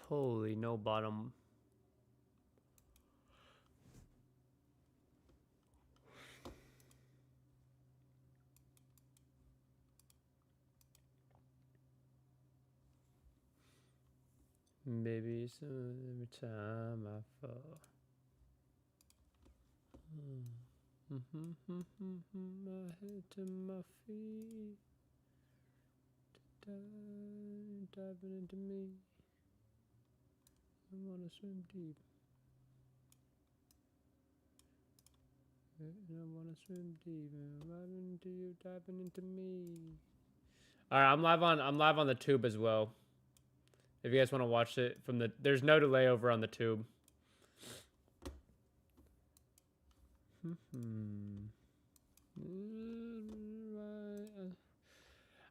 Holy no bottom. Baby, so every time I fall. My head to my feet. Diving into me. I wanna swim deep. I wanna swim deep and right into you, diving into me. All right, I'm live on the tube as well. If you guys want to watch it from the, there's no delay over on the tube.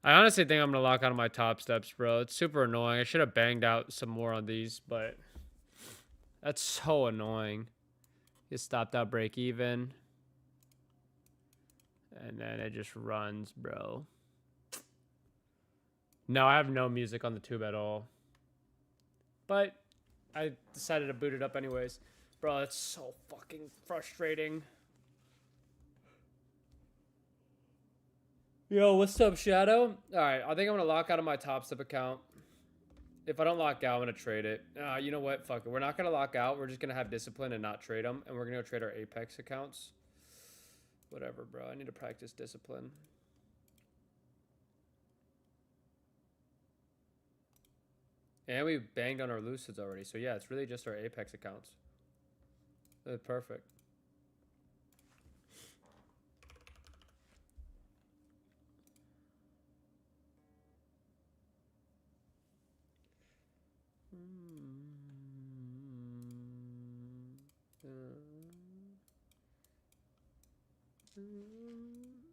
I honestly think I'm gonna lock out of my top steps, bro. It's super annoying. I should have banged out some more on these, but that's so annoying. Get stopped out, break even, and then it just runs, bro. No, I have no music on the tube at all. But I decided to boot it up anyways. Bro, that's so fucking frustrating. Yo, what's up, Shadow? Alright, I think I'm gonna lock out of my Top Step account. If I don't lock out, I'm gonna trade it. You know what? Fuck it. We're not gonna lock out. We're just gonna have discipline and not trade them. And we're gonna go trade our Apex accounts. Whatever, bro. I need to practice discipline. And we banged on our Lucids already. So yeah, it's really just our Apex accounts. Perfect.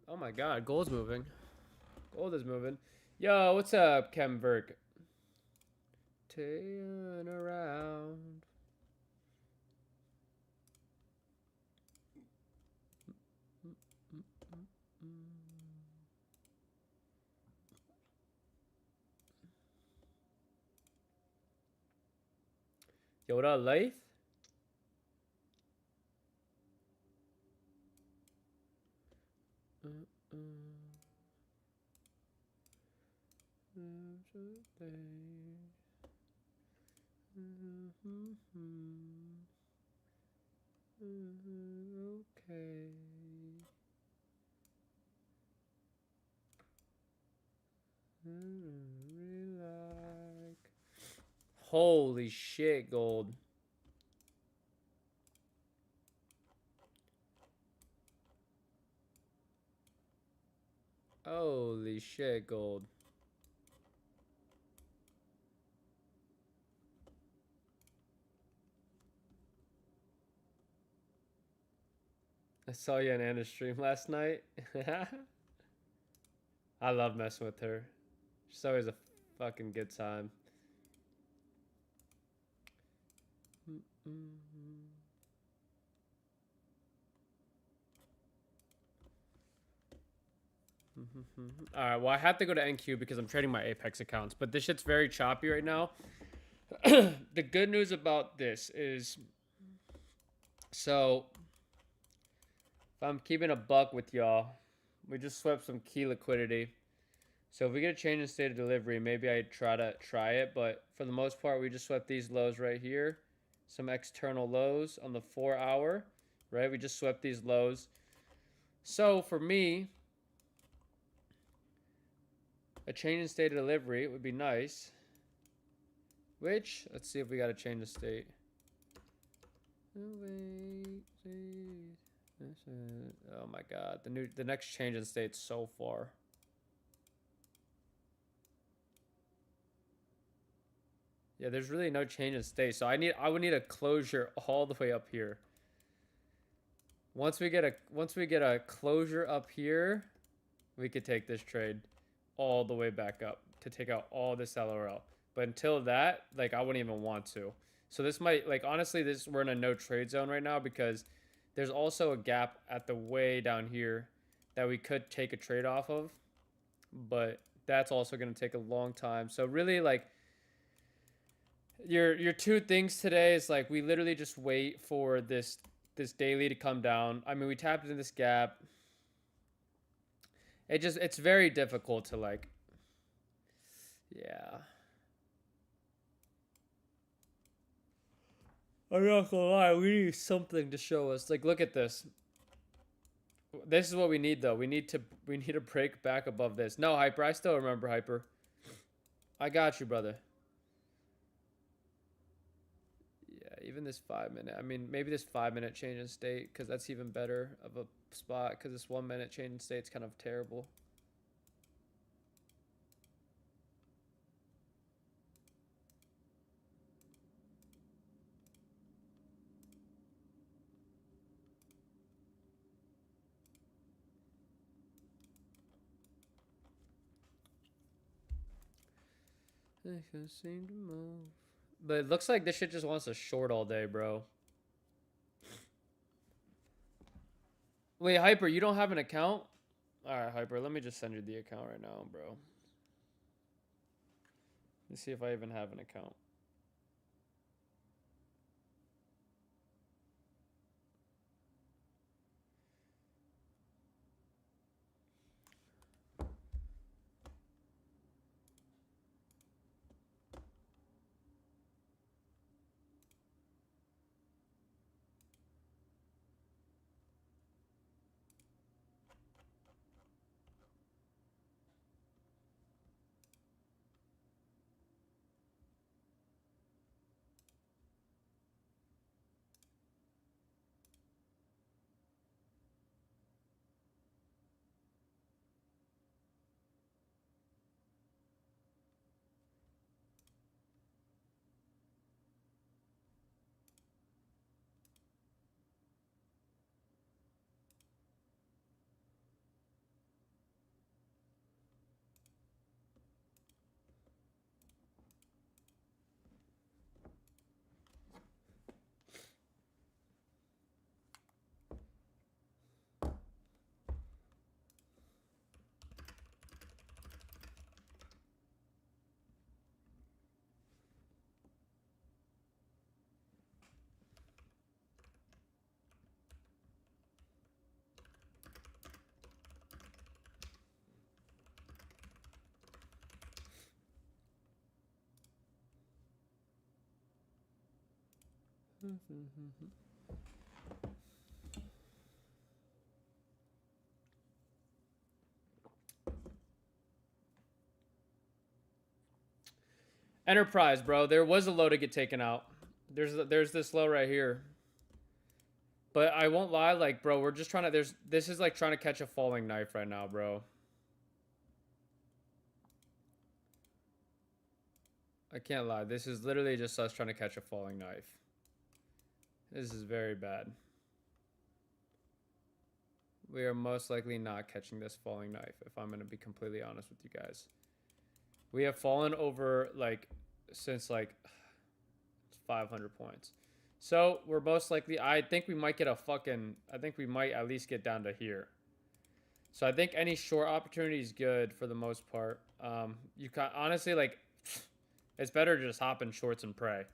Oh my god, gold's moving. Gold is moving. Yo, what's up, Kem Verk? Turn around. Yo, what up, Lath? Okay. Really like. Holy shit, gold. Holy shit, gold. I saw you on Anna's stream last night. I love messing with her. She's always a fucking good time. Alright, well, I have to go to NQ because I'm trading my Apex accounts, but this shit's very choppy right now. The good news about this is, so if I'm keeping a buck with y'all, we just swept some key liquidity. So if we get a change in state of delivery, maybe I'd try it, but for the most part, we just swept these lows right here. Some external lows on the 4 hour, right? We just swept these lows. So for me, a change in state of delivery would be nice. Which, let's see if we got a change of state. Oh my god, the next change in state's so far. Yeah, there's really no change in state, so I would need a closure all the way up here. Once we get a closure up here, we could take this trade all the way back up to take out all this LRL. But until that, like, I wouldn't even want to. So this might, like, honestly, we're in a no trade zone right now because there's also a gap at the way down here that we could take a trade off of, but that's also going to take a long time. So really, like, Your two things today is like we literally just wait for this daily to come down. I mean, we tapped into this gap. It's very difficult to like, yeah. I'm not gonna lie, we need something to show us. Like, look at this. This is what we need though. We need to break back above this. No, Hyper, I still remember Hyper. I got you, brother. Yeah, even this 5 minute. I mean, maybe this 5 minute change in state, because that's even better of a spot, because this 1 minute change in state's kind of terrible. I can't seem to move. But it looks like this shit just wants to short all day, bro. Wait, Hyper, you don't have an account? Alright, Hyper, let me just send you the account right now, bro. Let's see if I even have an account. Enterprise, bro. There was a low to get taken out. There's this low right here. But I won't lie, like, bro, we're just trying to this is like trying to catch a falling knife right now, bro. I can't lie. This is literally just us trying to catch a falling knife. This is very bad. We are most likely not catching this falling knife, if I'm going to be completely honest with you guys. We have fallen over, like, since, like, 500 points. So, we're most likely... I think we might get a fucking... I think we might at least get down to here. So, I think any short opportunity is good for the most part. You can honestly, like... It's better to just hop in shorts and pray.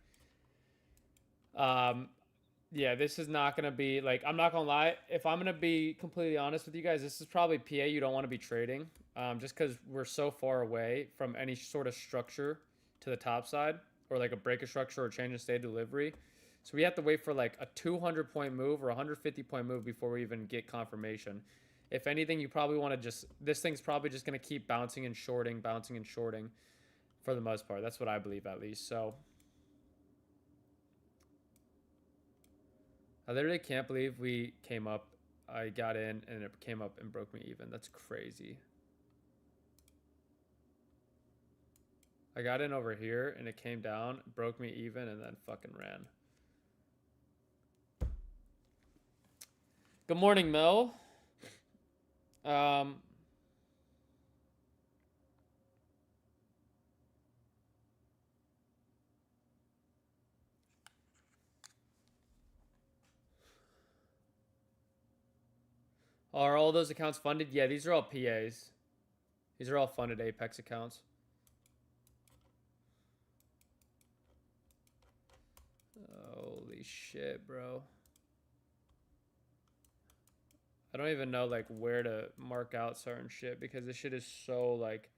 Yeah, this is not going to be, like, I'm not going to lie. If I'm going to be completely honest with you guys, this is probably PA you don't want to be trading. Just because we're so far away from any sort of structure to the top side. Or, like, a break of structure or change in state delivery. So we have to wait for, like, a 200-point move or a 150-point move before we even get confirmation. If anything, you probably want to just... This thing's probably just going to keep bouncing and shorting for the most part. That's what I believe, at least. So... I literally can't believe we came up. I got in and it came up and broke me even. That's crazy. I got in over here and it came down, broke me even, and then fucking ran. Good morning, Mel. Are all those accounts funded? Yeah, these are all PAs. These are all funded Apex accounts. Holy shit, bro. I don't even know like where to mark out certain shit because this shit is so like.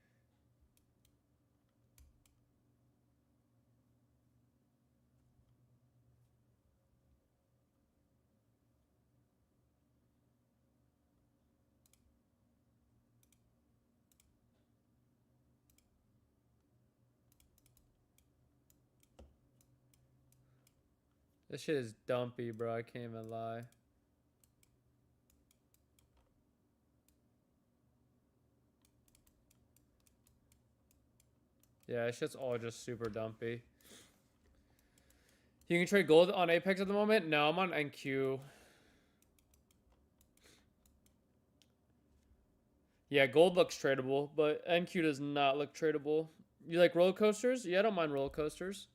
This shit is dumpy, bro. I can't even lie. Yeah, it's just all just super dumpy. You can trade gold on Apex at the moment? No, I'm on NQ. Yeah, gold looks tradable, but NQ does not look tradable. You like roller coasters? Yeah, I don't mind roller coasters.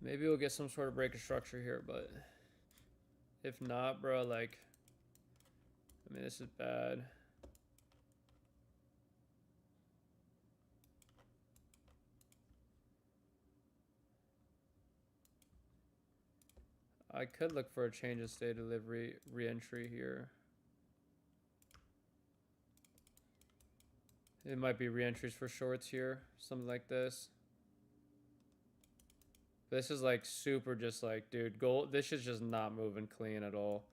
Maybe we'll get some sort of break of structure here, but if not, bro, like, I mean, this is bad. I could look for a change of state delivery re-entry here. It might be re-entries for shorts here, something like this. This is like super just like, dude, gold. This is just not moving clean at all.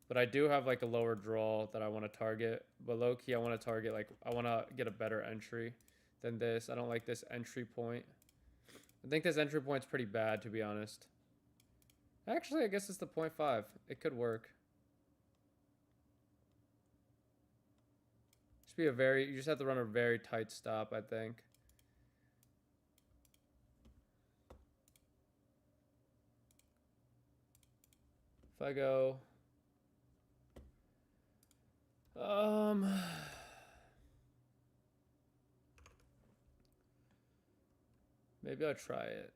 But I do have like a lower draw that I want to target. But low key, I want to target like, I want to get a better entry than this. I don't like this entry point. I think this entry point's pretty bad, to be honest. Actually, I guess it's the 0.5. It could work. Just be a very, you just have to run a very tight stop, I think. If I go, maybe I'll try it.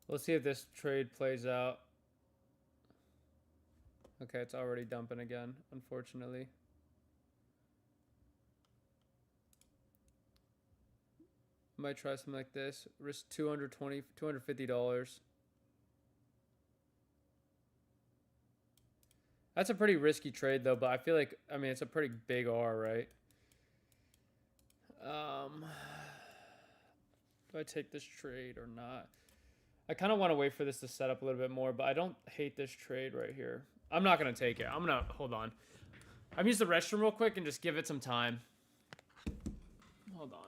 Let's see if this trade plays out. Okay, it's already dumping again, unfortunately. Might try something like this. Risk $250. That's a pretty risky trade though, but I feel like, I mean, it's a pretty big R, right? Do I take this trade or not? I kind of want to wait for this to set up a little bit more, but I don't hate this trade right here. I'm not going to take it. I'm going to, hold on. I'm use the restroom real quick and just give it some time. Hold on.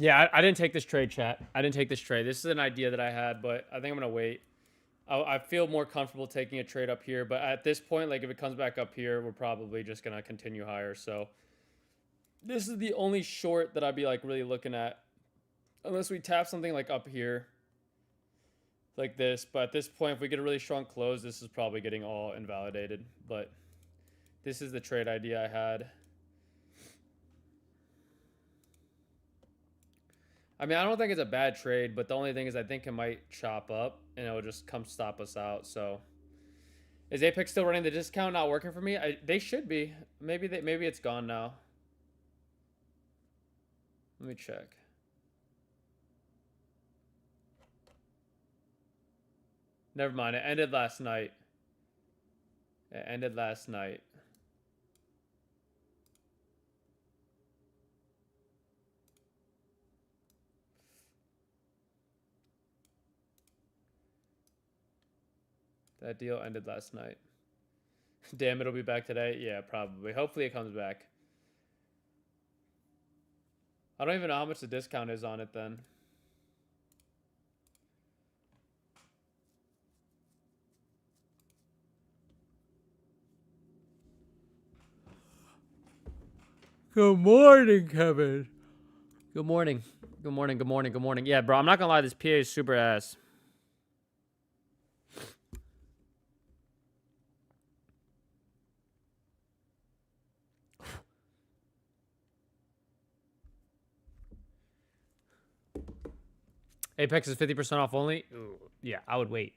Yeah, I didn't take this trade, chat. I didn't take this trade. This is an idea that I had, but I think I'm gonna wait. I feel more comfortable taking a trade up here, but at this point, like if it comes back up here, we're probably just gonna continue higher. So this is the only short that I'd be like really looking at, unless we tap something like up here, like this. But at this point, if we get a really strong close, this is probably getting all invalidated. But this is the trade idea I had. I mean, I don't think it's a bad trade, but the only thing is I think it might chop up and it'll just come stop us out. So is Apex still running the discount not working for me? They should be. Maybe it's gone now. Let me check. Never mind. It ended last night. It ended last night. That deal ended last night. Damn, it'll be back today? Yeah, probably. Hopefully it comes back. I don't even know how much the discount is on it then. Good morning, Kevin. Good morning. Good morning, good morning, good morning. Yeah, bro, I'm not gonna lie, this PA is super ass. Apex is 50% off only? Ooh, yeah, I would wait.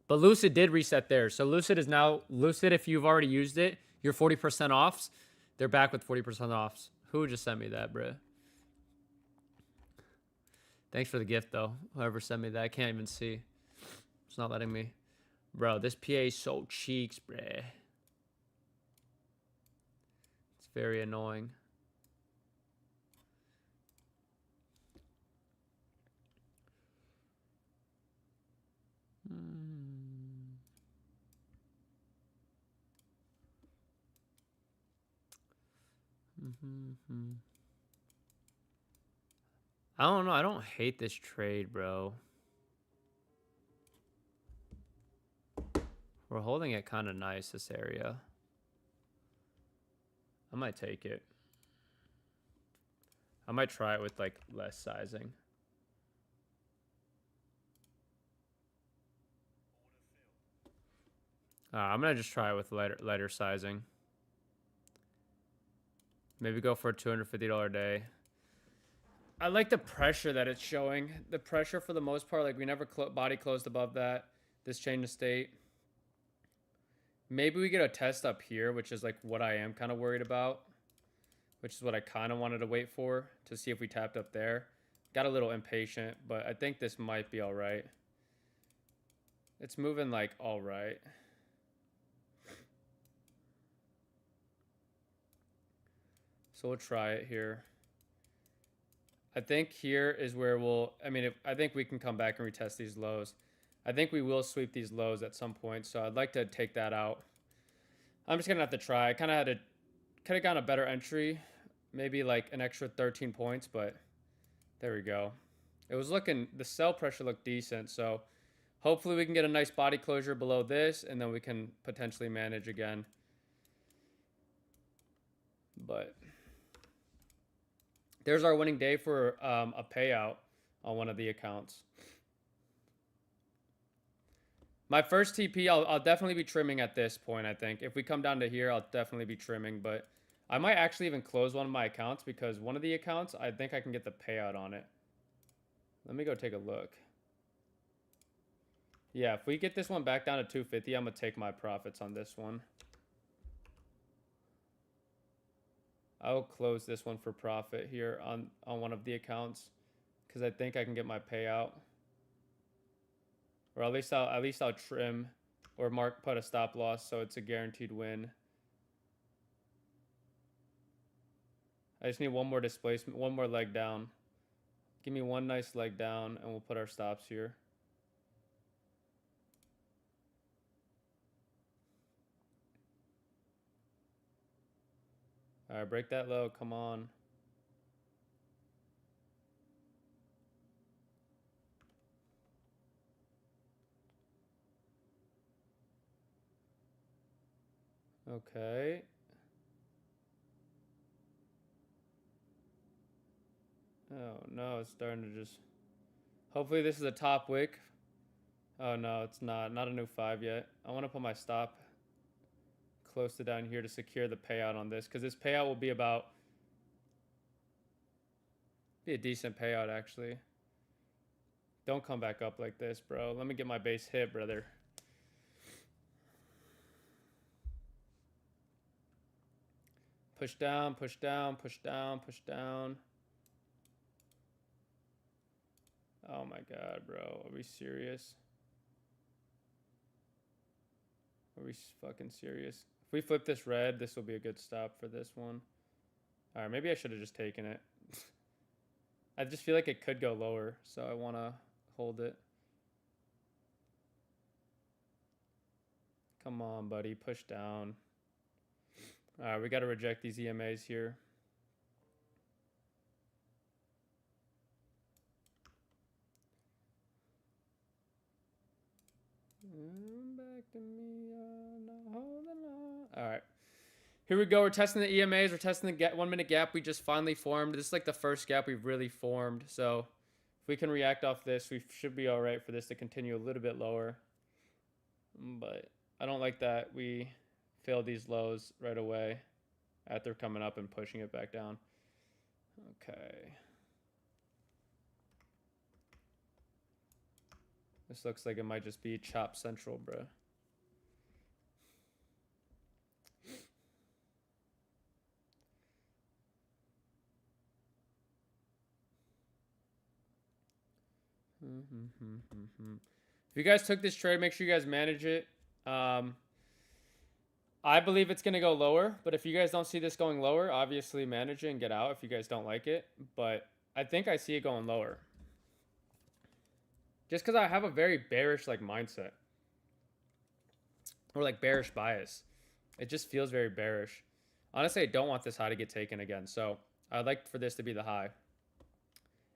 But Lucid did reset there. So Lucid is now, Lucid, if you've already used it, you're 40% offs. They're back with 40% offs. Who just sent me that, bruh? Thanks for the gift, though. Whoever sent me that, I can't even see. It's not letting me. Bro, this PA is so cheeks, bruh. It's very annoying. I don't know. I don't hate this trade, bro. We're holding it kind of nice, this area. I might take it. I might try it with, like, less sizing. I'm going to just try it with lighter sizing. Maybe go for a $250 day. I like the pressure that it's showing. The pressure for the most part, like we never body closed above that. This change of state. Maybe we get a test up here, which is like what I am kind of worried about. Which is what I kind of wanted to wait for, to see if we tapped up there. Got a little impatient, but I think this might be all right. It's moving like all right. So we'll try it here. I think here is where we'll, I mean, I think we can come back and retest these lows. I think we will sweep these lows at some point, so I'd like to take that out. I'm just going to have to try. I kind of gotten a better entry, maybe like an extra 13 points, but there we go. It was looking, the sell pressure looked decent, so hopefully we can get a nice body closure below this, and then we can potentially manage again. But there's our winning day for a payout on one of the accounts. My first TP, I'll definitely be trimming at this point, I think. If we come down to here, I'll definitely be trimming, but I might actually even close one of my accounts, because one of the accounts, I think I can get the payout on it. Let me go take a look. Yeah, if we get this one back down to 250, I'm going to take my profits on this one. I'll close this one for profit here on one of the accounts, because I think I can get my payout. Or at least I'll trim or put a stop loss so it's a guaranteed win. I just need one more displacement, one more leg down. Give me one nice leg down and we'll put our stops here. All right, break that low. Come on. Okay. Oh no, it's starting to just. Hopefully this is a top wick. Oh no, it's not. Not a new 5 yet. I want to put my stop close to down here to secure the payout on this, because this payout will be a decent payout actually. Don't come back up like this, bro. Let me get my base hit, brother. Push down, push down, push down, push down. Oh my god, bro. Are we serious? Are we fucking serious? If we flip this red, this will be a good stop for this one. Alright, maybe I should have just taken it. I just feel like it could go lower, so I want to hold it. Come on, buddy. Push down. Alright, we got to reject these EMAs here. Back to me, holding on. Alright. Here we go. We're testing the EMAs. We're testing the 1 minute gap we just finally formed. This is like the first gap we've really formed. So if we can react off this, we should be all right for this to continue a little bit lower. But I don't like that we failed these lows right away after coming up and pushing it back down. Okay. This looks like it might just be chop central, bro. If you guys took this trade, make sure you guys manage it. I believe it's going to go lower, but if you guys don't see this going lower, obviously manage it and get out if you guys don't like it. But I think I see it going lower. Just because I have a very bearish like mindset. Or like bearish bias. It just feels very bearish. Honestly, I don't want this high to get taken again. So I'd like for this to be the high.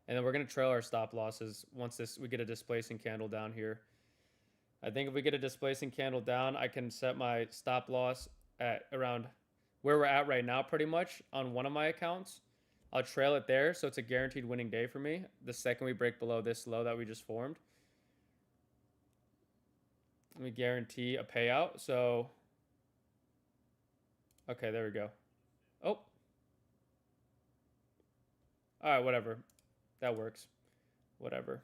And then we're going to trail our stop losses once we get a displacing candle down here. I think if we get a displacing candle down, I can set my stop loss at around where we're at right now pretty much on one of my accounts. I'll trail it there, so it's a guaranteed winning day for me the second we break below this low that we just formed. We guarantee a payout, so... Okay, there we go. Oh. Alright, whatever. That works. Whatever.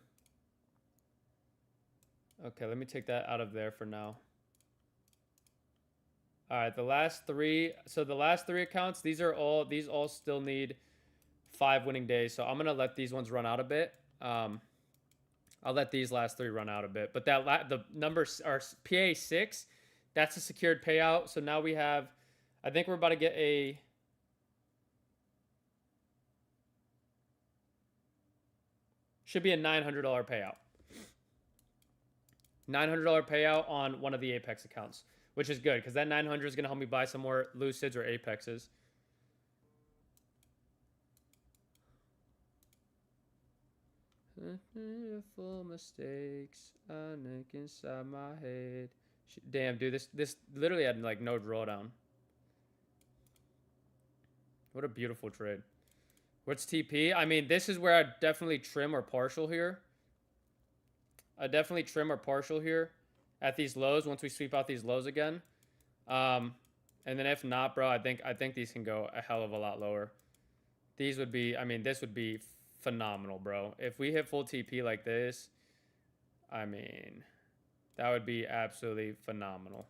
Okay, let me take that out of there for now. All right, the last 3. So the last 3 accounts, these all still need 5 winning days. So I'm gonna let these ones run out a bit. I'll let these last 3 run out a bit. But the numbers are PA6. That's a secured payout. So now we have, I think we're about to get a. Should be a $900 payout. $900 payout on one of the Apex accounts, which is good because that 900 is going to help me buy some more Lucids or Apexes. Full mistakes I make inside my head. Damn, dude, this literally had like no drawdown. What a beautiful trade. What's TP? I mean, this is where I definitely trim or partial here. I definitely trim or partial here at these lows once we sweep out these lows again. And then if not, bro, I think these can go a hell of a lot lower. These would be, I mean, this would be phenomenal, bro. If we hit full TP like this, I mean, that would be absolutely phenomenal.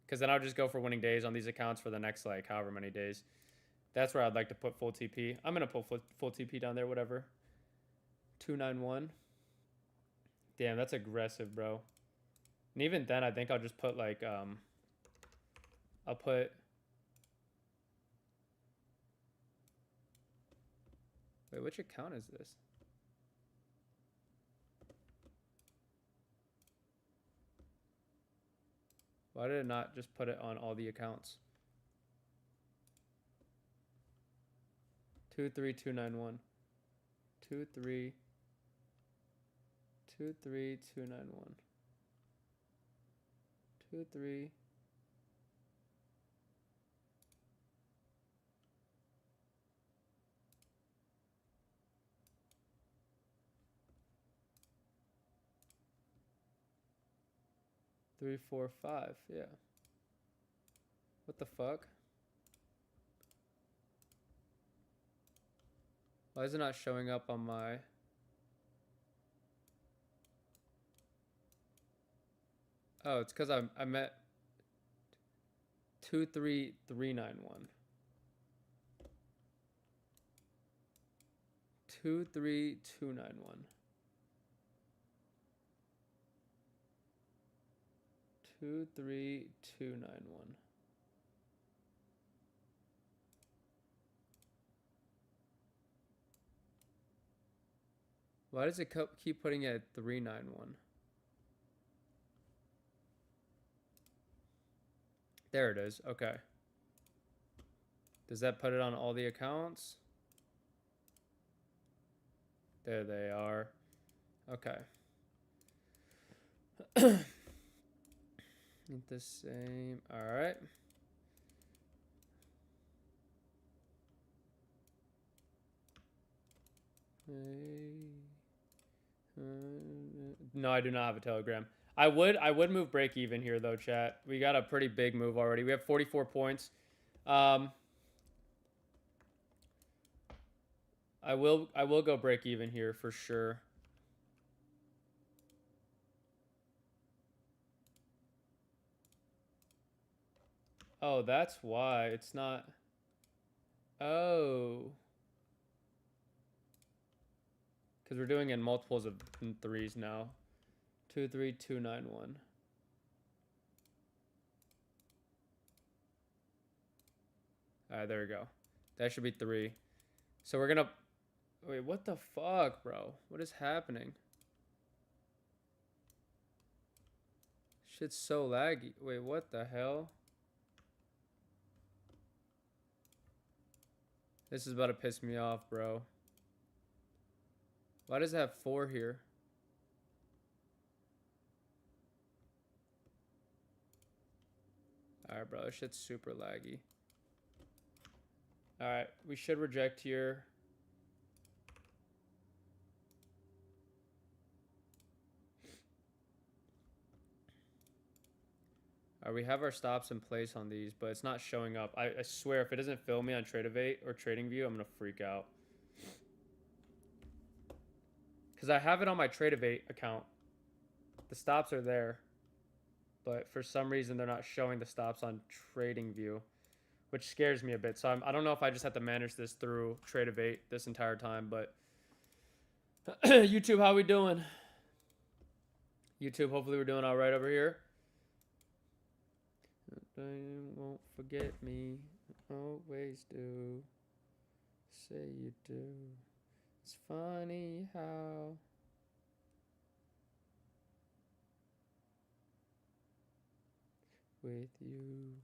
Because then I'll just go for winning days on these accounts for the next, like, however many days. That's where I'd like to put full TP. I'm going to put full TP down there, whatever. 291. Damn, that's aggressive, bro. And even then, I think I'll just put, like, I'll put... Wait, which account is this? Why did it not just put it on all the accounts? 23291. 23291. 23. Three, 4, 5. Yeah. What the fuck? Why is it not showing up on my... Oh, it's because I'm at 23391. 23291. 23291. Why does it keep putting it at 391? There it is. Okay. Does that put it on all the accounts? There they are. Okay. The same. All right. No, I do not have a Telegram. I would move break even here though, chat. We got a pretty big move already. We have 44 points. I will go break even here for sure. Oh, that's why it's not. Oh. Because we're doing in multiples of 3s now. 23291. Alright, there we go. That should be 3. So we're gonna... Wait, what the fuck, bro? What is happening? Shit's so laggy. Wait, what the hell? This is about to piss me off, bro. Why does it have 4 here? Alright, bro. This shit's super laggy. Alright, we should reject here. Alright, we have our stops in place on these, but it's not showing up. I swear, if it doesn't fill me on Tradeovate or TradingView, I'm gonna freak out. Because I have it on my Tradeovate account. The stops are there. But for some reason, they're not showing the stops on TradingView, which scares me a bit. So I don't know if I just have to manage this through Tradeovate this entire time, but... YouTube, how we doing? YouTube, hopefully we're doing all right over here. Won't forget me, always do. Say you do. It's funny how with you.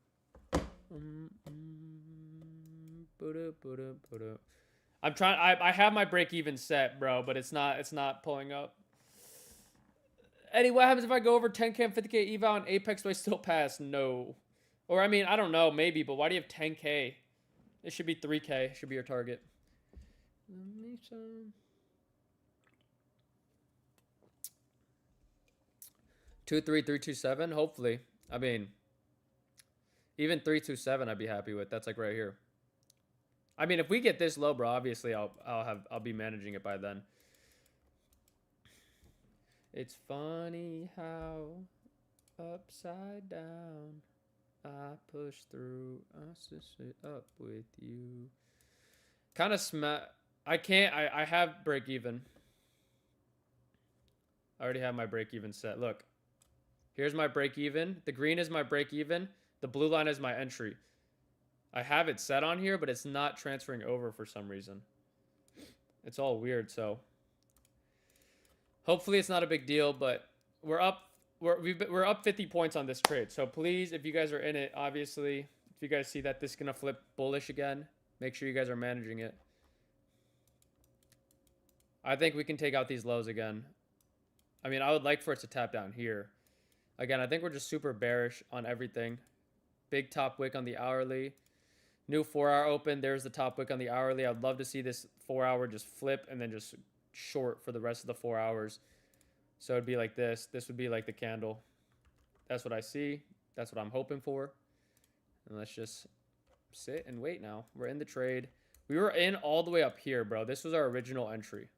I'm trying. I have my break even set, bro, but it's not pulling up. Eddie, what happens if I go over 10k and 50k eval and Apex? Do I still pass? No. Or I mean, I don't know, maybe, but why do you have 10k? It should be 3k. It should be your target. 23327. Hopefully. I mean, even 327, I'd be happy with. That's like right here. I mean, if we get this low, bro, obviously I'll be managing it by then. It's funny how upside down I push through. I sit up with you. Kind of I can't. I have break even. I already have my break even set. Look, here's my break even. The green is my break even. The blue line is my entry. I have it set on here, but it's not transferring over for some reason. It's all weird. So hopefully it's not a big deal. But we're up. We're up 50 points on this trade. So please, if you guys are in it, obviously, if you guys see that this is gonna flip bullish again, make sure you guys are managing it. I think we can take out these lows again. I mean, I would like for it to tap down here. Again, I think we're just super bearish on everything. Big top wick on the hourly. New 4-hour open. There's the top wick on the hourly. I'd love to see this 4-hour just flip and then just short for the rest of the 4 hours. So it'd be like this. This would be like the candle. That's what I see. That's what I'm hoping for. And let's just sit and wait now. We're in the trade. We were in all the way up here, bro. This was our original entry.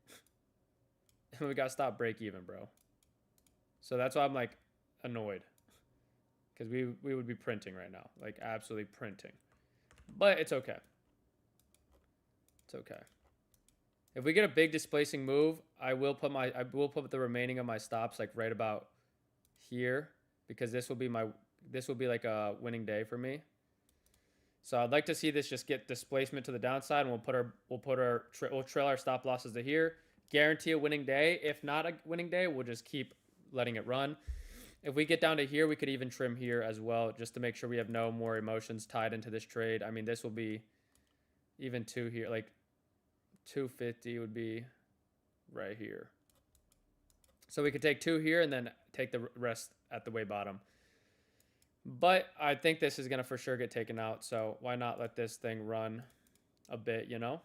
And we got to stop break even, bro. So that's why I'm like annoyed. Because we would be printing right now. Like absolutely printing. But it's okay. It's okay. If we get a big displacing move, I will put the remaining of my stops like right about here. Because this will be like a winning day for me. So I'd like to see this just get displacement to the downside, and we'll trail our stop losses to here. Guarantee a winning day. If not a winning day, we'll just keep letting it run. If we get down to here, we could even trim here as well, just to make sure we have no more emotions tied into this trade. I mean, this will be even 2 here, like 250 would be right here. So we could take 2 here and then take the rest at the way bottom. But I think this is going to for sure get taken out. So why not let this thing run a bit, you know?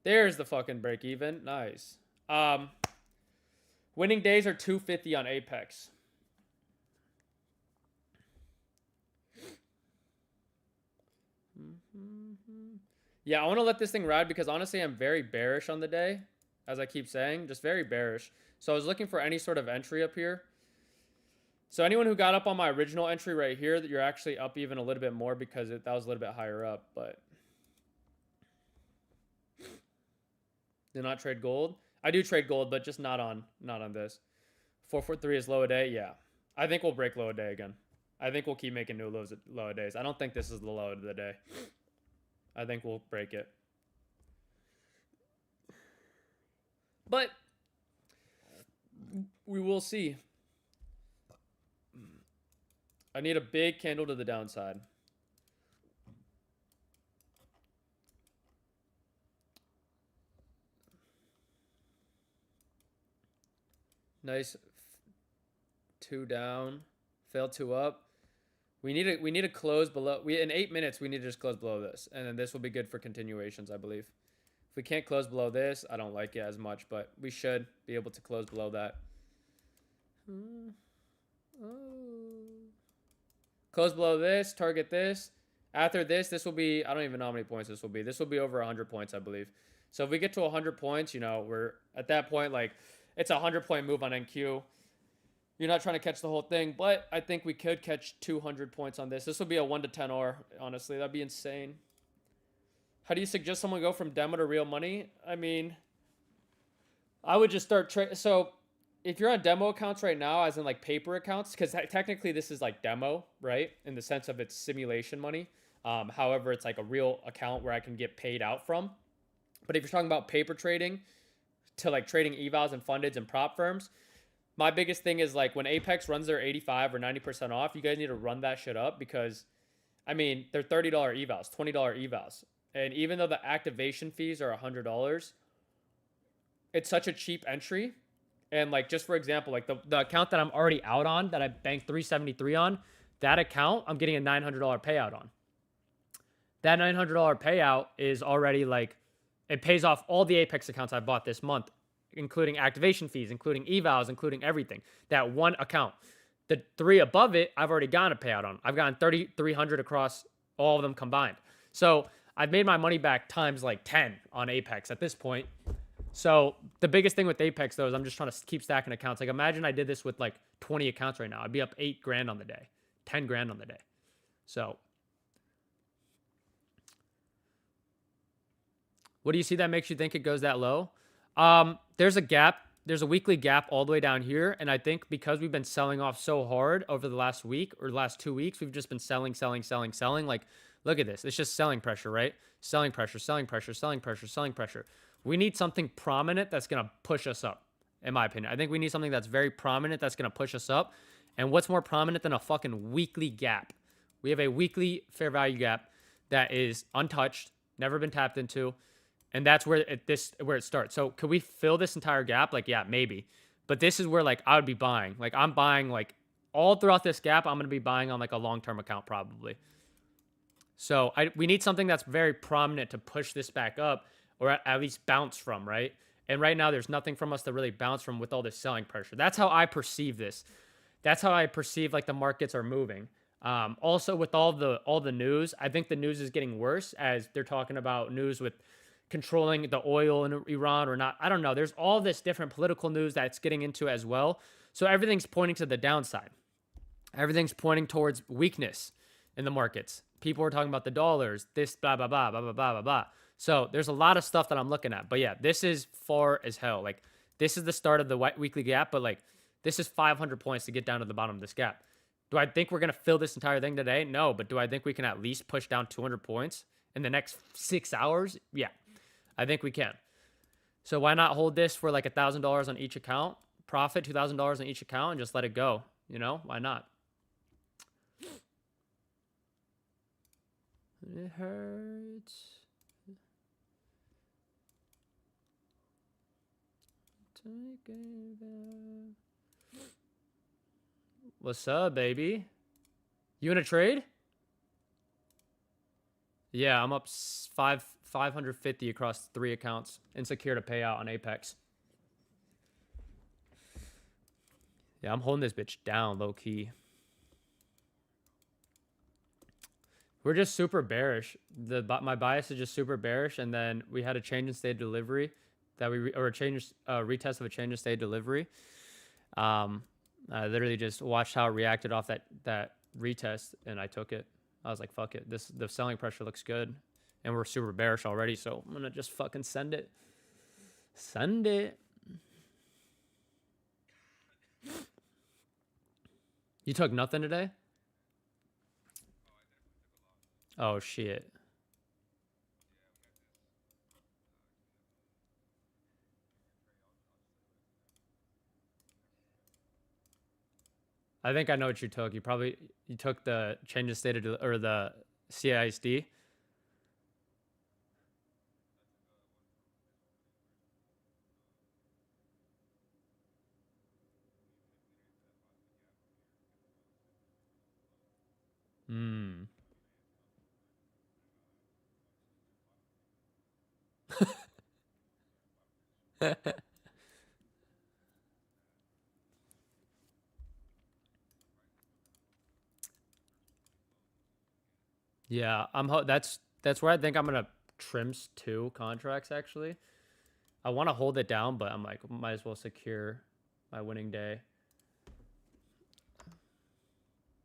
There's the fucking break even. Nice. Winning days are 250 on Apex. Yeah, I want to let this thing ride because honestly, I'm very bearish on the day. As I keep saying, just very bearish. So I was looking for any sort of entry up here. So anyone who got up on my original entry right here, that you're actually up even a little bit more because that was a little bit higher up, but do not trade gold. I do trade gold, but just not on this. 443 is low a day. Yeah, I think we'll break low a day again. I think we'll keep making new low a days. I don't think this is the low of the day. I think we'll break it. But we will see. I need a big candle to the downside. Nice 2 down, failed 2 up. We need to close below. In 8 minutes we need to just close below this, and then this will be good for continuations, I believe. If we can't close below this, I don't like it as much, but we should be able to close below that. Close below this, target this. After this, this will be, I don't even know how many points this will be. This will be over 100 points, I believe. So if we get to 100 points, you know, we're at that point, like, it's a 100-point move on NQ. You're not trying to catch the whole thing, but I think we could catch 200 points on this. This will be a 1 to 10 R, honestly. That'd be insane. How do you suggest someone go from demo to real money? I mean, I would just start trading. So if you're on demo accounts right now, as in like paper accounts, because technically this is like demo, right? In the sense of it's simulation money. However, it's like a real account where I can get paid out from. But if you're talking about paper trading to like trading evals and fundeds and prop firms, my biggest thing is like when Apex runs their 85 or 90% off, you guys need to run that shit up because, I mean, they're $30 evals, $20 evals. And even though the activation fees are $100, it's such a cheap entry. And like, just for example, like the account that I'm already out on, that I banked 373 on, that account, I'm getting a $900 payout on. That $900 payout is already like, it pays off all the Apex accounts I bought this month, including activation fees, including evals, including everything. That one account. The 3 above it, I've already gotten a payout on. I've gotten 3,300 across all of them combined. So I've made my money back times like 10 on Apex at this point. So the biggest thing with Apex though is I'm just trying to keep stacking accounts. Like imagine I did this with like 20 accounts right now. I'd be up 8 grand on the day, 10 grand on the day. So what do you see that makes you think it goes that low? There's a gap. There's a weekly gap all the way down here. And I think because we've been selling off so hard over the last week or last 2 weeks, we've just been selling. Like, look at this. It's just selling pressure, right? Selling pressure. We need something prominent that's going to push us up, in my opinion. I think we need something that's very prominent that's going to push us up. And what's more prominent than a fucking weekly gap? We have a weekly fair value gap. that is untouched, never been tapped into, and that's where it starts. So could we fill this entire gap? Like, yeah, maybe. But this is where like I would be buying. Like I'm buying like all throughout this gap. I'm gonna be buying on like a long-term account probably. So we need something that's very prominent to push this back up, or at least bounce from, right? And right now there's nothing from us to really bounce from with all this selling pressure. That's how I perceive this. That's how I perceive like the markets are moving. Also with all the news, I think the news is getting worse as they're talking about news with controlling the oil in Iran or not. I don't know. There's all this different political news that's getting into as well. So everything's pointing to the downside. Everything's pointing towards weakness in the markets. People are talking about the dollars, this blah blah blah blah blah blah blah blah. So there's a lot of stuff that I'm looking at. But yeah, this is far as hell. Like this is the start of the weekly gap, but like this is 500 points to get down to the bottom of this gap. Do I think we're going to fill this entire thing today? No, but do I think we can at least push down 200 points in the next 6 hours? Yeah, I think we can. So why not hold this for like $1,000 on each account, profit $2,000 on each account, and just let it go? You know, why not? It hurts. What's up, baby? You in a trade? Yeah, I'm up 550 across 3 accounts and secured a payout on Apex. Yeah, I'm holding this bitch down low key. We're just super bearish. My bias is just super bearish, and then we had a change in state delivery that or a retest of a change in state delivery. I literally just watched how it reacted off that retest, and I took it. I was like, fuck it. The selling pressure looks good, and we're super bearish already, so I'm gonna just fucking send it. Send it. You took nothing today? Oh shit. I think I know what you took. You took the change of state or the CISD. Hmm. Yeah, that's where I think I'm gonna trim 2 contracts actually. I want to hold it down, but I'm like, might as well secure my winning day.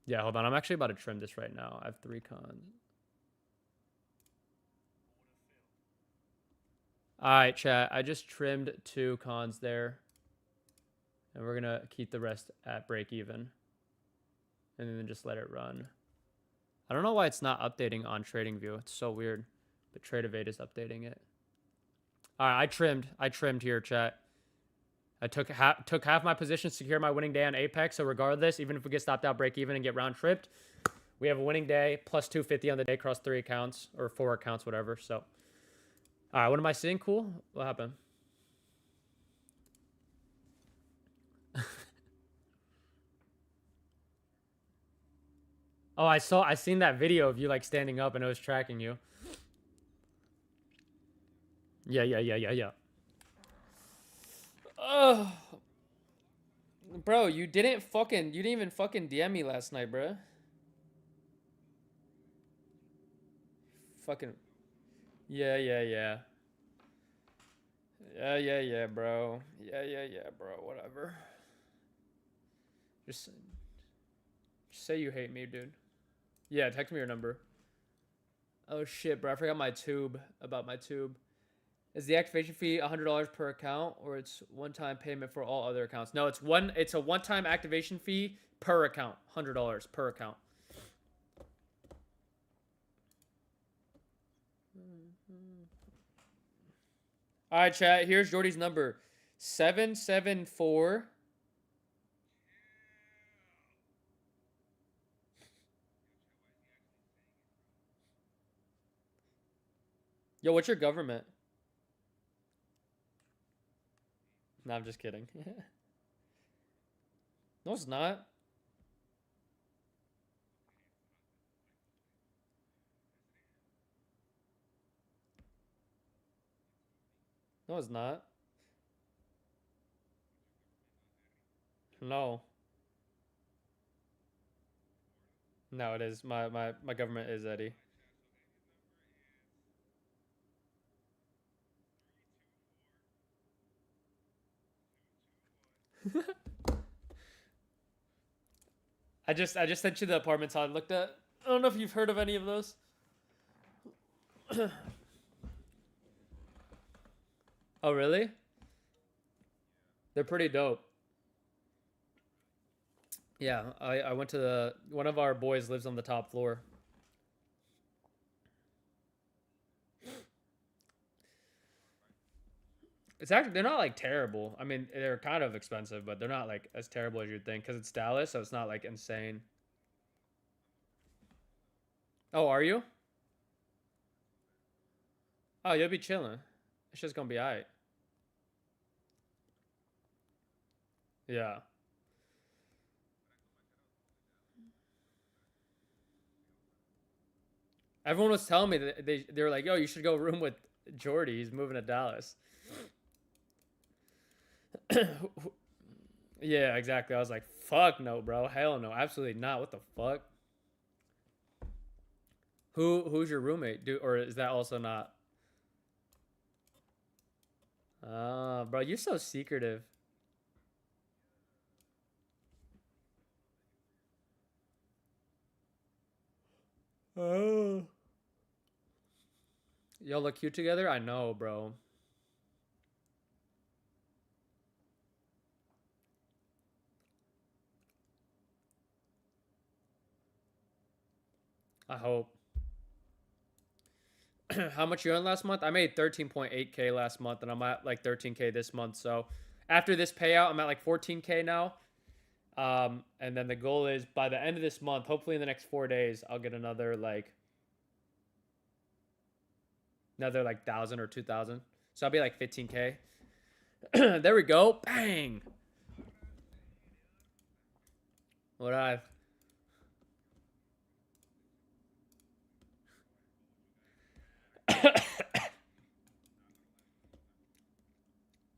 Yeah, hold on. I'm actually about to trim this right now. I have 3 cons. All right, chat. I just trimmed 2 cons there, and we're gonna keep the rest at break even, and then just let it run. I don't know why it's not updating on TradingView. It's so weird, but TradeEvade is updating it. All right, I trimmed here, chat. I took half my position to secure my winning day on Apex. So regardless, even if we get stopped out, break even, and get round tripped, we have a winning day plus 250 on the day across 3 accounts or 4 accounts, whatever. So, all right, what am I seeing? Cool. What happened? Oh, I seen that video of you like standing up and it was tracking you. Yeah. Oh, bro, you didn't even fucking DM me last night, bro. Fucking, yeah. Yeah, bro. Yeah, bro. Whatever. Just say you hate me, dude. Yeah, text me your number. Oh shit, bro. I forgot my tube. About my tube. Is the activation fee $100 per account, or it's one-time payment for all other accounts? No, it's a one-time activation fee per account. $100 per account. All right, chat. Here's Jordy's number: 774. Yo, what's your government? No, I'm just kidding. No, it's not. No, it's not. No. No, it is. My government is Eddie. I just sent you the apartments I looked at. I don't know if you've heard of any of those. Oh, really? They're pretty dope. Yeah, I went to the one of our boys lives on the top floor. It's actually they're not like terrible. I mean, they're kind of expensive, but they're not like as terrible as you'd think because it's Dallas, so it's not like insane. Oh, are you? Oh, you'll be chilling. It's just gonna be alright. Yeah. Everyone was telling me that they were like, "Yo, you should go room with Jordy. He's moving to Dallas." Yeah, exactly. I was like, "Fuck no, bro. Hell no. Absolutely not. What the fuck?" Who's your roommate? Do or is that also not? Bro, you're so secretive. Oh. Y'all look cute together? I know, bro. I hope. How much you earned last month? I made 13.8K last month, and I'm at like 13K this month. So after this payout, I'm at like 14K now. And then the goal is by the end of this month, hopefully in the next 4 days, I'll get another like 1,000 or 2,000. So I'll be like 15K. There we go. Bang. What I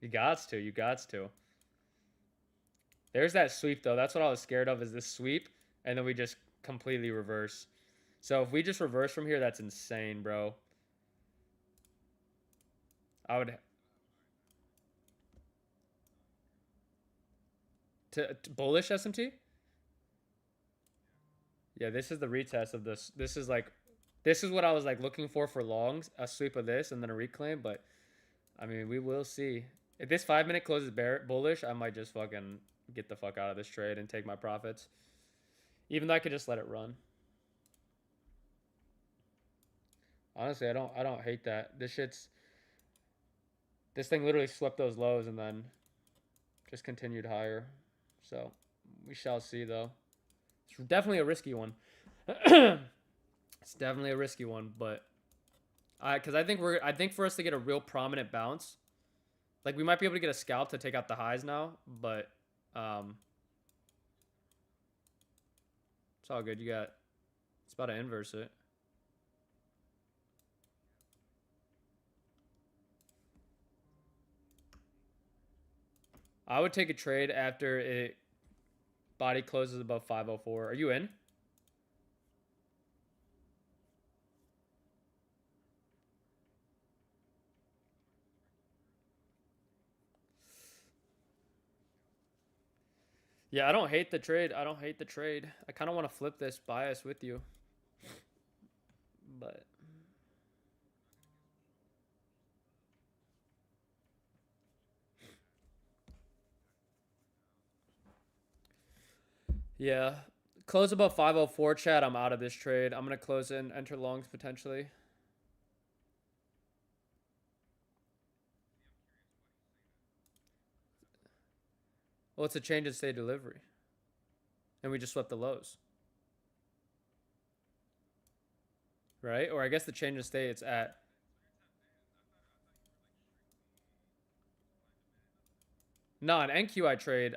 You gots to. You gots to. There's that sweep though. That's what I was scared of is this sweep, and then we just completely reverse. So if we just reverse from here, that's insane, bro. I would to bullish SMT. Yeah, this is the retest of this. This is what I was like looking for longs. A sweep of this and then a reclaim. But I mean, we will see. If this 5 minute closes bullish, I might just fucking get the fuck out of this trade and take my profits. Even though I could just let it run. Honestly, I don't hate that. This thing literally swept those lows and then just continued higher. So we shall see though. It's definitely a risky one. It's definitely a risky one, but because I think for us to get a real prominent bounce, like we might be able to get a scalp to take out the highs now, but um, it's all good. It's about to inverse it. I would take a trade after it body closes above 504. Are you in? Yeah, I don't hate the trade. I don't hate the trade. I kind of want to flip this bias with you, but yeah. Close above 504, chat. I'm out of this trade. I'm going to close in, enter longs potentially. Well, it's a change in state delivery. And we just swept the lows. Right? Or I guess the change in state it's at. No, on NQ I trade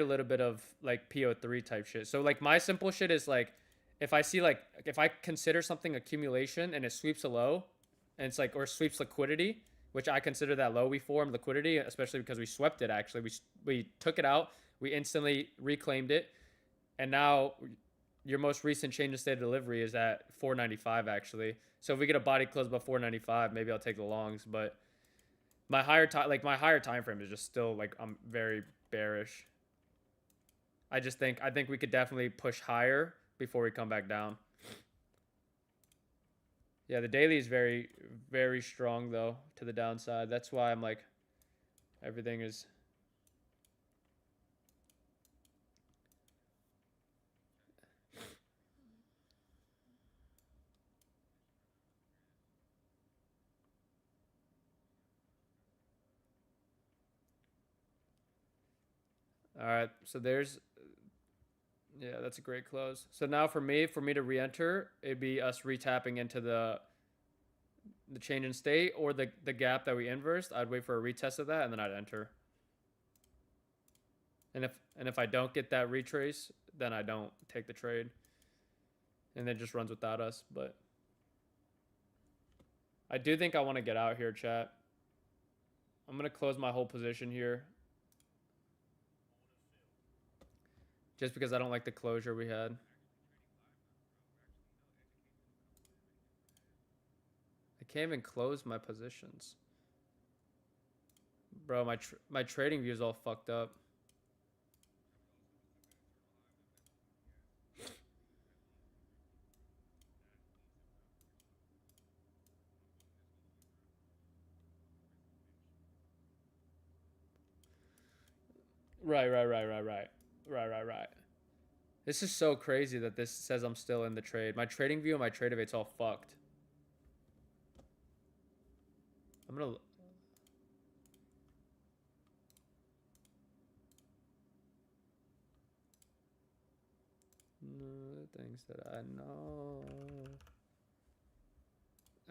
a little bit of like PO3 type shit. So like my simple shit is like if I see like if I consider something accumulation and it sweeps a low and it's like or sweeps liquidity, which I consider that low we formed liquidity, especially because we swept it actually. We took it out, we instantly reclaimed it, and now your most recent change in state of delivery is at 495 actually. So if we get a body close above 495, maybe I'll take the longs, but my higher time frame is just still like I'm very bearish. I think we could definitely push higher before we come back down. Yeah, the daily is very very strong though to the downside. That's why I'm like everything is all right. So there's yeah, that's a great close. So now for me to re-enter, it'd be us retapping into the change in state or the gap that we inversed. I'd wait for a retest of that and then I'd enter. And if I don't get that retrace, then I don't take the trade. And it just runs without us. But I do think I want to get out here, chat. I'm gonna close my whole position here. Just because I don't like the closure we had. I can't even close my positions. Bro, my trading view is all fucked up. Right. This is so crazy that this says I'm still in the trade. My trading view and my trade of it's all fucked. I'm gonna no, the things that I know.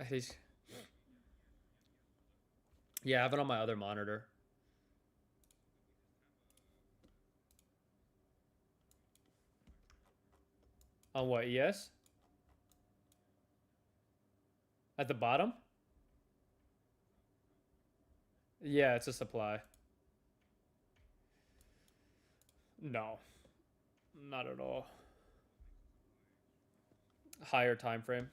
He's yeah, I have it on my other monitor. On what, ES? At the bottom? Yeah, it's a supply. No, not at all. Higher time frame.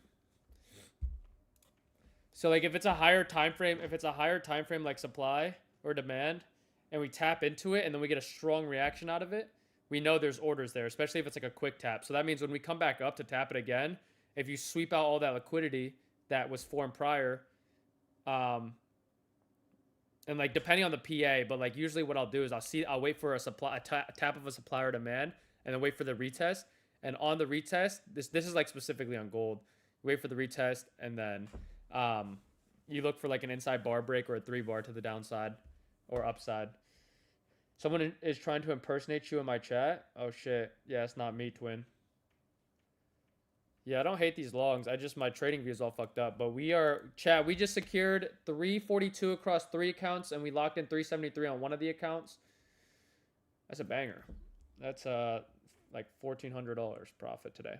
So like if it's a higher time frame, if it's a higher time frame like supply or demand, and we tap into it and then we get a strong reaction out of it, we know there's orders there, especially if it's like a quick tap. So that means when we come back up to tap it again, if you sweep out all that liquidity that was formed prior, um, and like depending on the PA, but like usually what I'll do is I'll wait for a tap of a supplier demand, and then wait for the retest. And on the retest, this is like specifically on gold. You wait for the retest, and then you look for like an inside bar break or a 3-bar to the downside or upside. Someone is trying to impersonate you in my chat. Oh shit, yeah, it's not me, twin. Yeah, I don't hate these longs. I just my trading view is all fucked up. But we are chat. We just secured 342 across 3 accounts, and we locked in 373 on one of the accounts. That's a banger. That's like $1,400 profit today.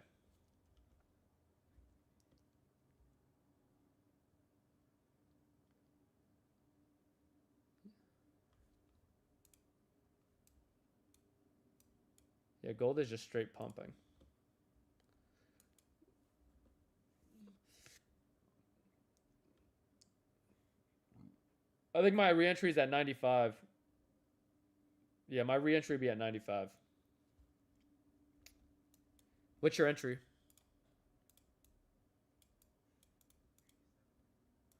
Yeah, gold is just straight pumping. I think my reentry is at 95. Yeah, my reentry would be at 95. What's your entry?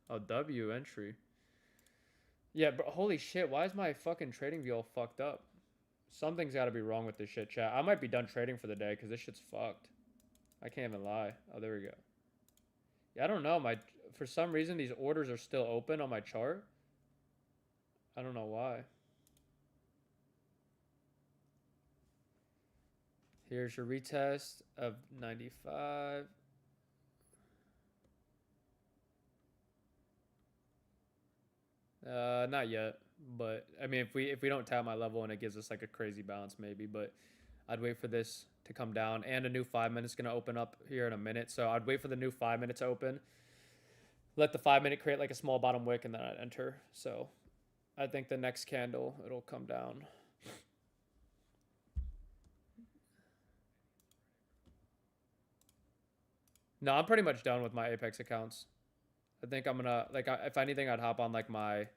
Oh, W entry. Yeah, but holy shit, why is my fucking trading view all fucked up? Something's got to be wrong with this shit, chat. I might be done trading for the day because this shit's fucked. I can't even lie. Oh, there we go. Yeah, I don't know. For some reason, these orders are still open on my chart. I don't know why. Here's your retest of 95. Not yet. But I mean, if we don't tap my level and it gives us like a crazy bounce, maybe. But I'd wait for this to come down, and a new 5 minute is gonna open up here in a minute. So I'd wait for the new 5 minute to open, let the 5 minute create like a small bottom wick, and then I'd enter. So I think the next candle it'll come down. No, I'm pretty much done with my Apex accounts. I think I'm gonna like if anything, I'd hop on like I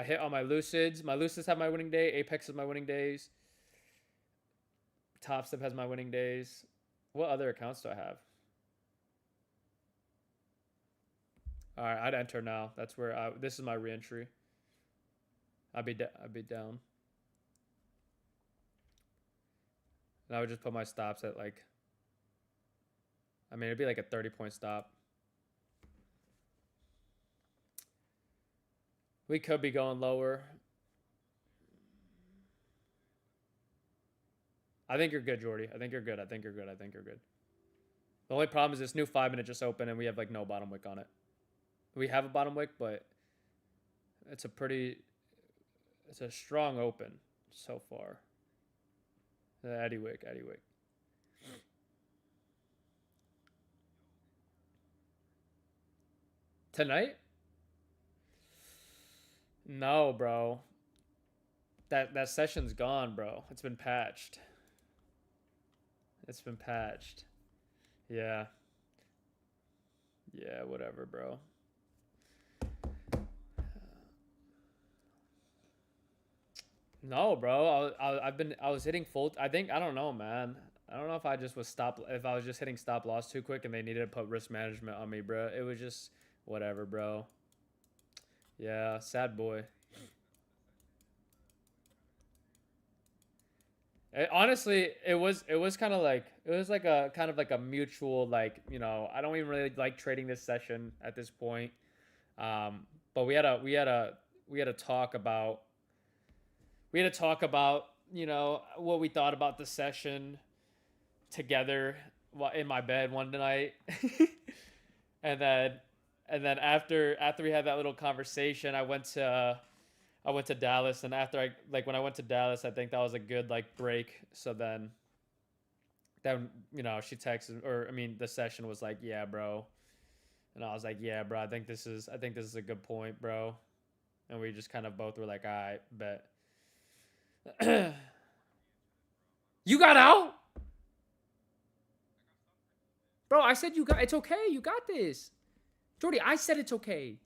hit on my Lucids. My Lucids have my winning day. Apex is my winning days. Top Step has my winning days. What other accounts do I have? All right, I'd enter now. That's where this is my reentry. I'd be down. And I would just put my stops at like. I mean, it'd be like a 30-point stop. We could be going lower. I think you're good, Jordy. I think you're good. I think you're good. I think you're good. The only problem is this new 5 minute just opened and we have like no bottom wick on it. We have a bottom wick, but it's a strong open so far. Eddie wick. Tonight? No, bro. That session's gone, bro. It's been patched. It's been patched. Yeah. Yeah, whatever, bro. No, bro. I was hitting full. I think I don't know, man. I don't know if I just was if I was just hitting stop loss too quick and they needed to put risk management on me, bro. It was just whatever, bro. Yeah, sad boy. Honestly, it was kind of like it was like a kind of like a mutual like I don't even really like trading this session at this point. But we had a talk about what we thought about the session together in my bed one night, and then after we had that little conversation, I went to Dallas, and after when I went to Dallas, I think that was a good like break. So then she texted, or I mean the session was like, yeah, bro, and I was like, yeah, bro, I think this is a good point, bro, and we just kind of both were like, I bet. You got out, bro. I said it's okay. You got this, Jordy. I said it's okay,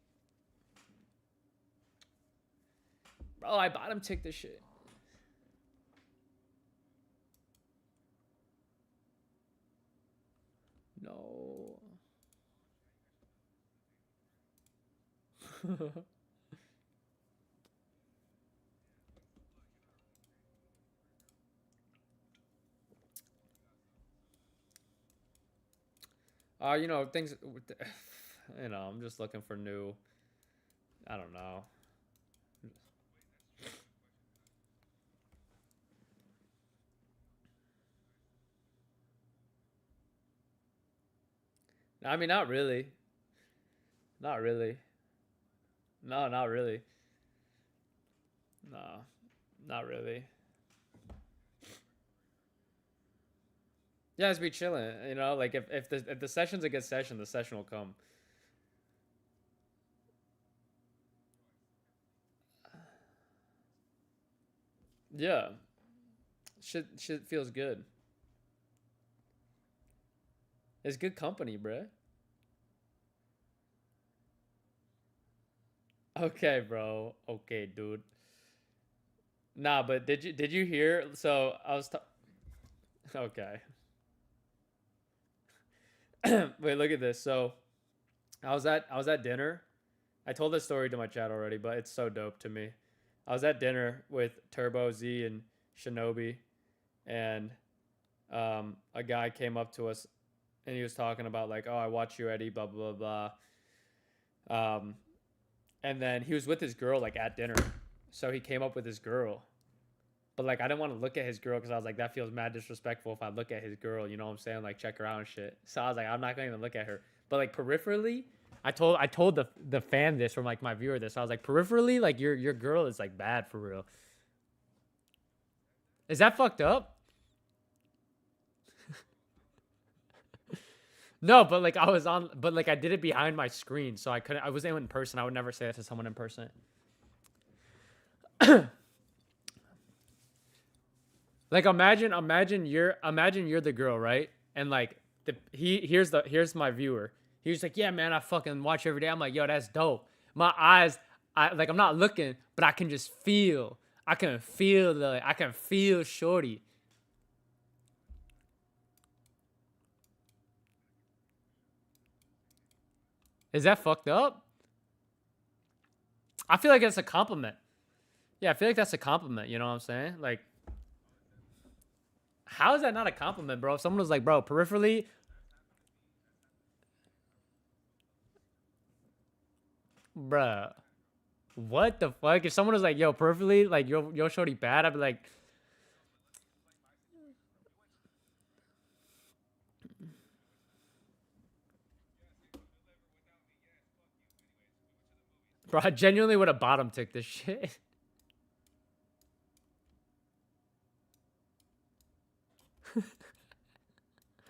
bro. I bottom tick this shit. No. Things. I'm just looking for new. I don't know. I mean, not really. Not really. No, not really. No, not really. Yeah, just be chilling. Like if the session's a good session, the session will come. Yeah, shit feels good. It's good company, bruh. Okay, bro. Okay, dude. Nah, but did you hear? So I was okay. Wait, look at this. So I was at dinner. I told this story to my chat already, but it's so dope to me. I was at dinner with Turbo Z and Shinobi, and a guy came up to us, and he was talking about like, oh, I watch you, Eddie, blah blah blah. And then he was with his girl like at dinner, so he came up with his girl. But like I didn't want to look at his girl because I was like, that feels mad disrespectful if I look at his girl. You know what I'm saying? Like check her out and shit. So I was like, I'm not gonna even look at her. But like peripherally, I told the fan this, from like my viewer this. I was like, peripherally, like your girl is like bad for real. Is that fucked up? No, but like I was on, but like I did it behind my screen, so I couldn't. I wasn't in person. I would never say that to someone in person. Like imagine you're the girl, right? And like here's my viewer. He was like, yeah, man, I fucking watch every day. I'm like, yo, that's dope. My eyes, I'm not looking, but I can just feel. I can feel shorty. Is that fucked up? I feel like it's a compliment. Yeah, I feel like that's a compliment. You know what I'm saying? Like, how is that not a compliment, bro? If someone was like, bro, peripherally, bruh, what the fuck? If someone was like, yo, peripherally, like, yo, shorty bad, I'd be like, bro, I genuinely would have bottom ticked this shit.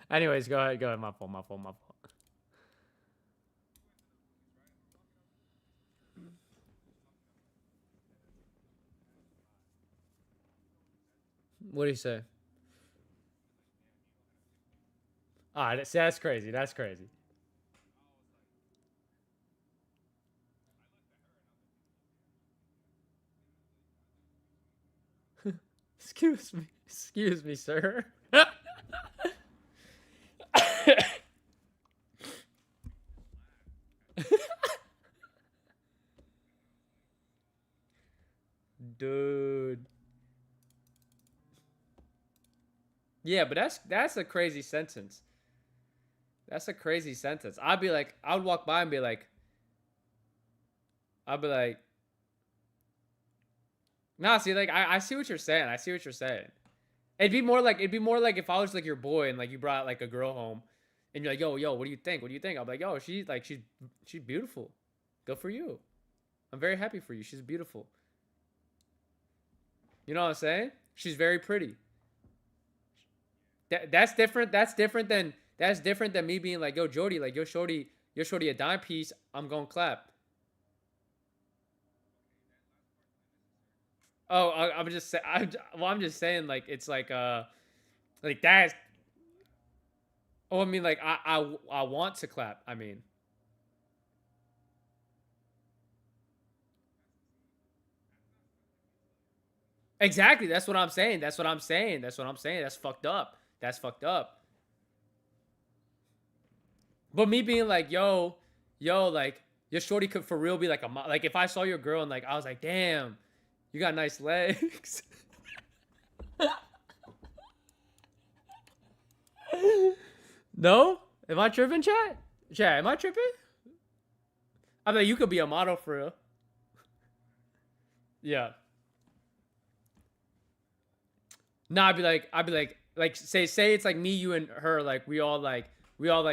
Anyways, go ahead, go ahead. My fault, my fault, my fault. What do you say? Ah, that's crazy. That's crazy. Excuse me, sir. Dude. Yeah, but that's a crazy sentence. That's a crazy sentence. I'd be like, I would walk by and be like, I'd be like, nah, see, like, I see what you're saying. I see what you're saying. It'd be more like if I was like your boy and like you brought like a girl home, and you're like, yo, what do you think? What do you think? I'm like, yo, she's beautiful. Good for you. I'm very happy for you. She's beautiful. You know what I'm saying? She's very pretty. That's different. That's different than me being like, yo, Jody, like, yo, shorty a dime piece. I'm gonna clap. Oh, I'm just saying. I'm just saying, like, it's like that's. Oh, I mean, like, I want to clap. I mean, exactly. That's what I'm saying. That's what I'm saying. That's what I'm saying. That's fucked up. That's fucked up. But me being like, yo, like, your shorty could for real be like like if I saw your girl and like I was like, damn, you got nice legs. No? Am I tripping, chat? Chat, am I tripping? I mean, you could be a model for real. Yeah. Nah, like say it's like me, you, and her, like we all like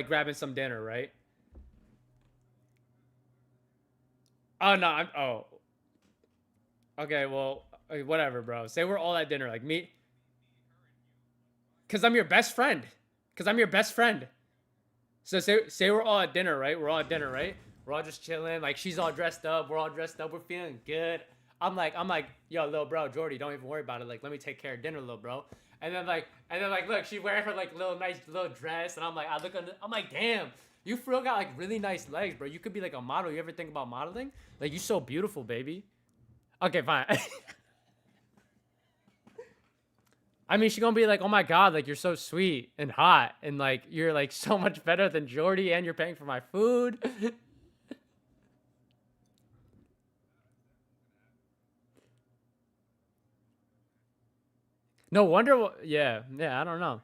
grabbing some dinner, right? Oh no, okay, well, whatever, bro. Say we're all at dinner, like me, cause I'm your best friend. Cause I'm your best friend. So say we're all at dinner, right? We're all at dinner, right? We're all just chilling. Like she's all dressed up. We're all dressed up. We're feeling good. I'm like, yo, little bro, Jordy, don't even worry about it. Like, let me take care of dinner, little bro. And then like, look, she's wearing her like little nice little dress, and I'm like, I'm like, damn, you for real got like really nice legs, bro. You could be like a model. You ever think about modeling? Like, you so beautiful, baby. Okay, fine. I mean, she's gonna be like, oh my god, like you're so sweet and hot, and like you're like so much better than Jordy, and you're paying for my food. No wonder. Yeah, yeah. I don't know.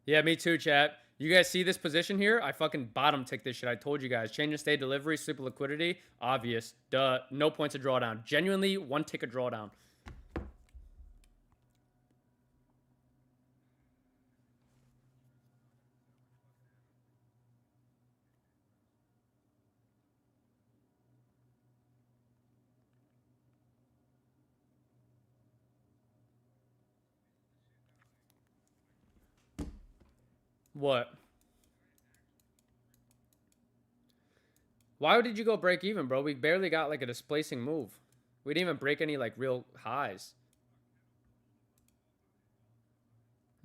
Yeah, me too, chat. You guys see this position here? I fucking bottom tick this shit. I told you guys. Change and stay delivery, super liquidity. Obvious. Duh. No points of drawdown. Genuinely, one tick of drawdown. What? Why did you go break even, bro? We barely got like a displacing move. We didn't even break any like real highs.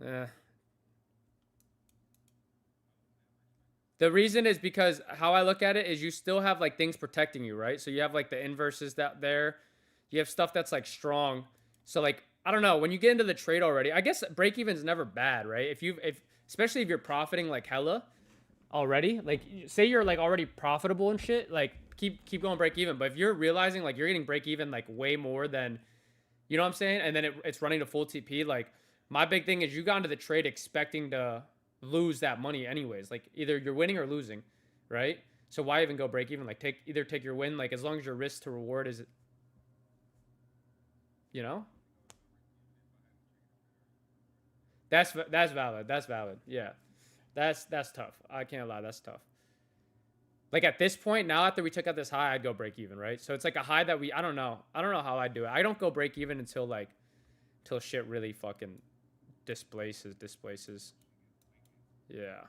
Eh. The reason is because how I look at it is you still have like things protecting you, right? So you have like the inverses that there. You have stuff that's like strong. So like I don't know, when you get into the trade already, I guess break even is never bad, right? If especially if you're profiting like hella already, like say you're like already profitable and shit, like keep going break even. But if you're realizing like you're getting break even like way more than you know what I'm saying, and then it's running to full TP, like my big thing is you got into the trade expecting to lose that money anyways. Like either you're winning or losing, right? So why even go break even? Like take your win, like as long as your risk to reward is, you know, that's valid. That's valid. Yeah, that's tough. I can't lie. That's tough. Like at this point now, after we took out this high, I'd go break even, right? So it's like a high that I don't know. I don't know how I do it. I don't go break even until shit really fucking displaces. Yeah.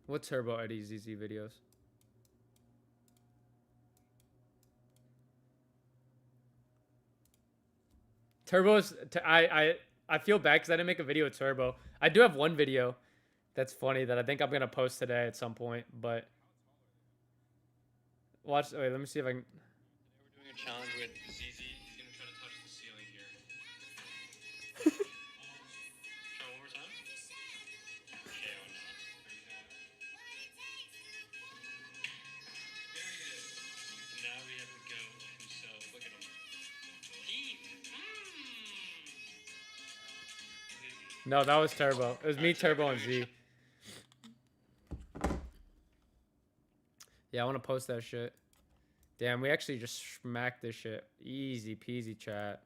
What Turbo Eddie ZZ videos? Turbo's. I feel bad because I didn't make a video with Turbo. I do have one video that's funny that I think I'm gonna post today at some point. But watch. Wait, let me see if I can. Today we're doing a challenge with ZZ. He's gonna try to touch the ceiling here. Try one more time. Hell no. Very good. Now we have the goat himself. Look at him. No, that was Turbo. It was me, Turbo, and Z. Yeah, I want to post that shit. Damn, we actually just smacked this shit. Easy peasy, chat.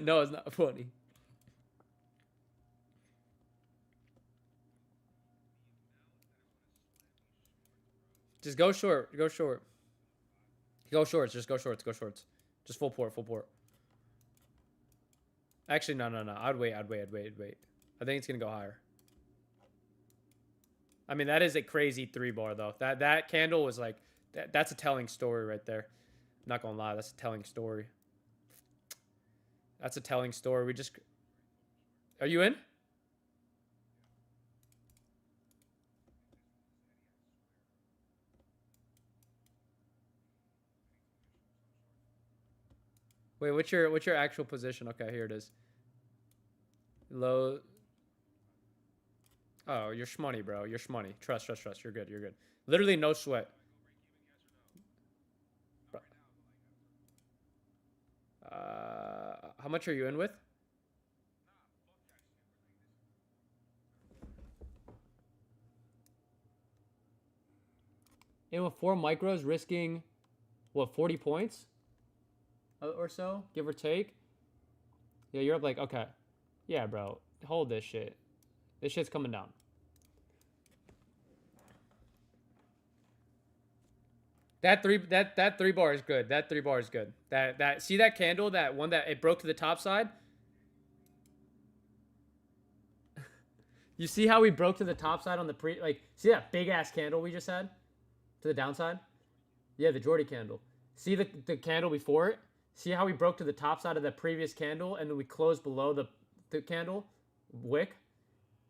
No, it's not funny. Just go short. Go short. Go shorts. Just go shorts. Go shorts. Just full port. Full port. Actually, no. I'd wait. I think it's gonna go higher. I mean, that is a crazy 3-bar though. That candle was like that's a telling story right there. I'm not gonna lie, that's a telling story. That's a telling story. We just are you in? Wait, what's your actual position? Okay, here it is. Low. Oh, you're shmoney, bro. You're shmoney. Trust. You're good. You're good. Literally no sweat. How much are you in with? In with 4 micros, risking what 40 points or so, give or take. Yeah, you're up like okay. Yeah, bro. Hold this shit. This shit's coming down. That 3-bar is good. That 3-bar is good. That see that candle, that one that it broke to the top side? You see how we broke to the top side on the see that big ass candle we just had? To the downside? Yeah, the Jordy candle. See the candle before it? See how we broke to the top side of the previous candle and then we closed below the candle wick?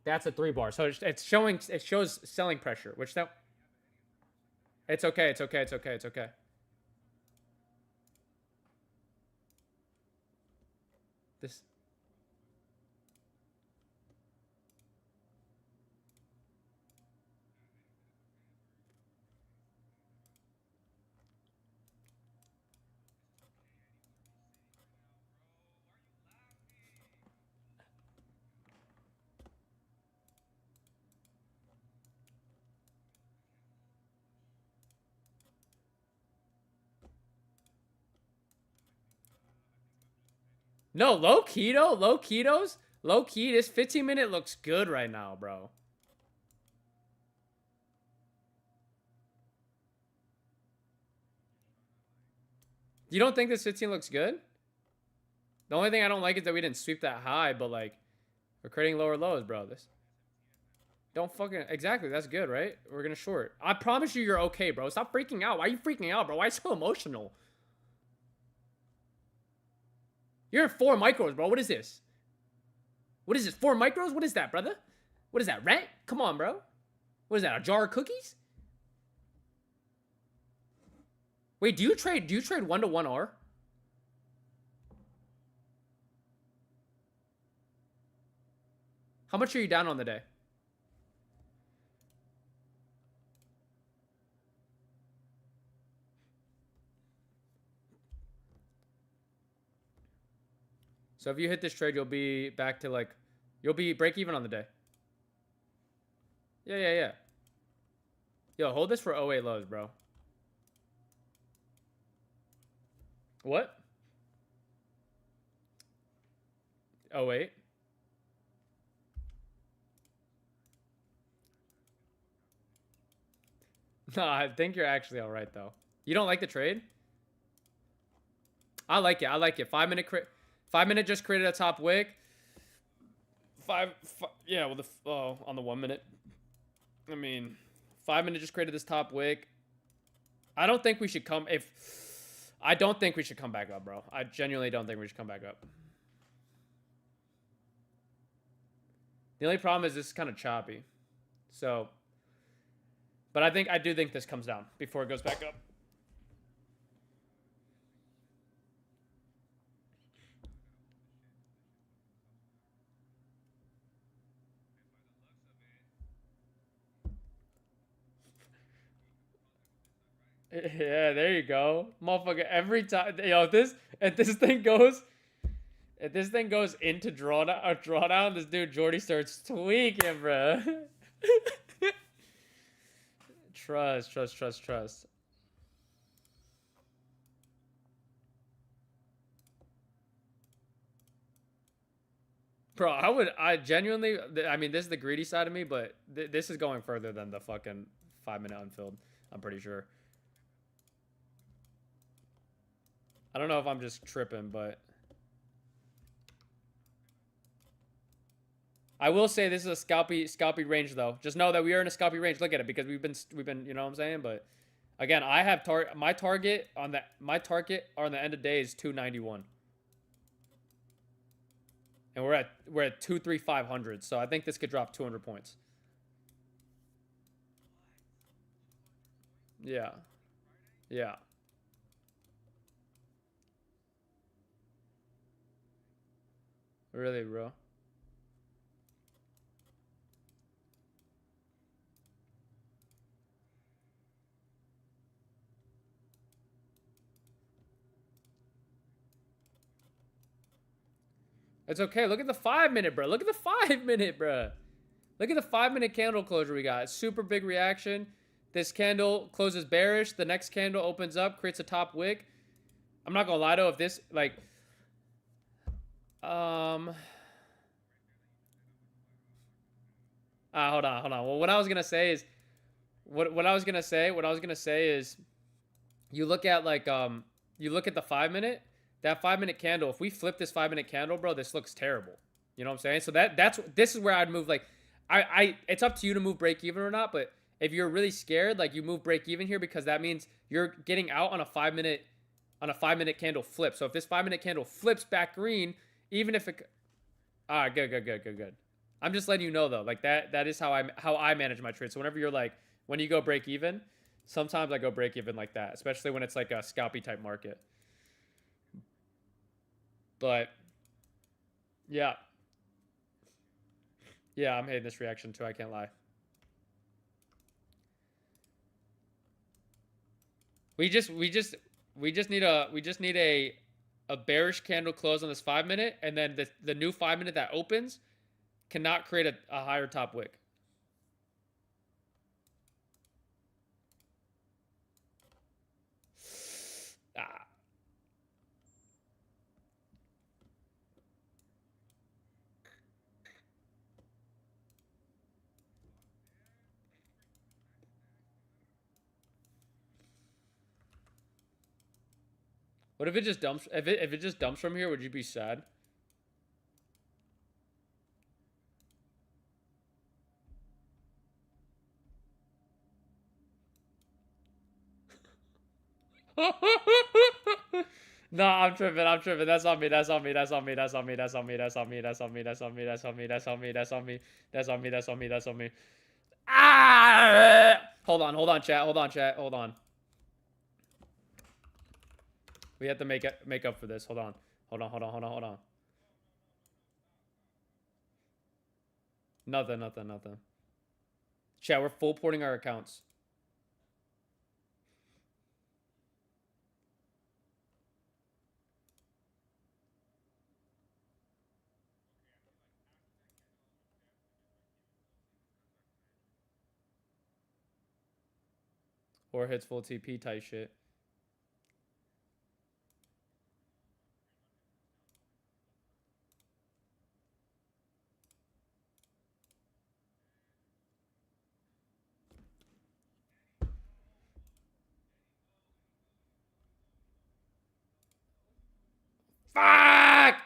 That's a 3-bar. So it shows selling pressure, which that it's okay. This. No, low keto, low ketos, low key. This 15-minute looks good right now, bro. You don't think this 15 looks good? The only thing I don't like is that we didn't sweep that high, but like, we're creating lower lows, bro. This. Don't fucking exactly. That's good, right? We're gonna short. I promise you, you're okay, bro. Stop freaking out. Why are you freaking out, bro? Why are you so emotional? You're in 4 micros, bro. What is this? What is this? 4 micros? What is that, brother? What is that? Rent? Come on, bro. What is that? A jar of cookies? Wait, do you trade 1-to-1 R? How much are you down on the day? So if you hit this trade, you'll be back to like, you'll be break even on the day. Yeah. Yo, hold this for 08 lows, bro. What? 08? No, I think you're actually all right, though. You don't like the trade? I like it. I like it. 5 minute just created a top wick. Yeah, well, on the 1 minute. I mean, 5 minute just created this top wick. I don't think we should come I don't think we should come back up, bro. I genuinely don't think we should come back up. The only problem is this is kind of choppy. So, but I do think this comes down before it goes back up. Yeah, there you go. Motherfucker, every time, yo, if this thing goes into drawdown, this dude Jordy starts tweaking, bro. Trust. Bro, I genuinely, I mean, this is the greedy side of me, but this is going further than the fucking 5 minute unfilled. I'm pretty sure. I don't know if I'm just tripping, but I will say this is a scalpy range though. Just know that we are in a scalpy range. Look at it because we've been, you know what I'm saying? But again, I have my target on the end of day is 291. And we're at 23500. So I think this could drop 200 points. Yeah. Yeah. Really, bro. It's okay. Look at the 5 minute, bro. Look at the 5 minute, bro. Look at the 5 minute candle closure we got. Super big reaction. This candle closes bearish. The next candle opens up, creates a top wick. I'm not gonna lie though, if this like hold on. Well, what I was gonna say is you look at like you look at the 5 minute, that 5 minute candle. If we flip this 5 minute candle, bro, this looks terrible. You know what I'm saying? So this is where I'd move. Like it's up to you to move break even or not, but if you're really scared, like you move break even here because that means you're getting out on a 5 minute candle flip. So if this 5 minute candle flips back green, even if it good. I'm just letting you know though, like that is how I manage my trade. So whenever you're like, when you go break even, sometimes I go break even like that, especially when it's like a scalpy type market. But Yeah. Yeah, I'm hating this reaction too, I can't lie. We just need a bearish candle close on this 5 minute, and then the new 5 minute that opens cannot create a higher top wick. Ah. What if it just dumps? If it just dumps from here, would you be sad? No, I'm tripping. I'm tripping. That's on me. That's on me. That's on me. That's on me. That's on me. That's on me. That's on me. That's on me. That's on me. That's on me. That's on me. That's on me. That's on me. That's on me. Ah! Hold on. Hold on, chat. Hold on, chat. Hold on. We have to make up for this. Hold on. Hold on. Hold on. Hold on. Hold on. Nothing. Nothing. Nothing. Chat. We're full porting our accounts. Or hits full TP type shit. Fuck!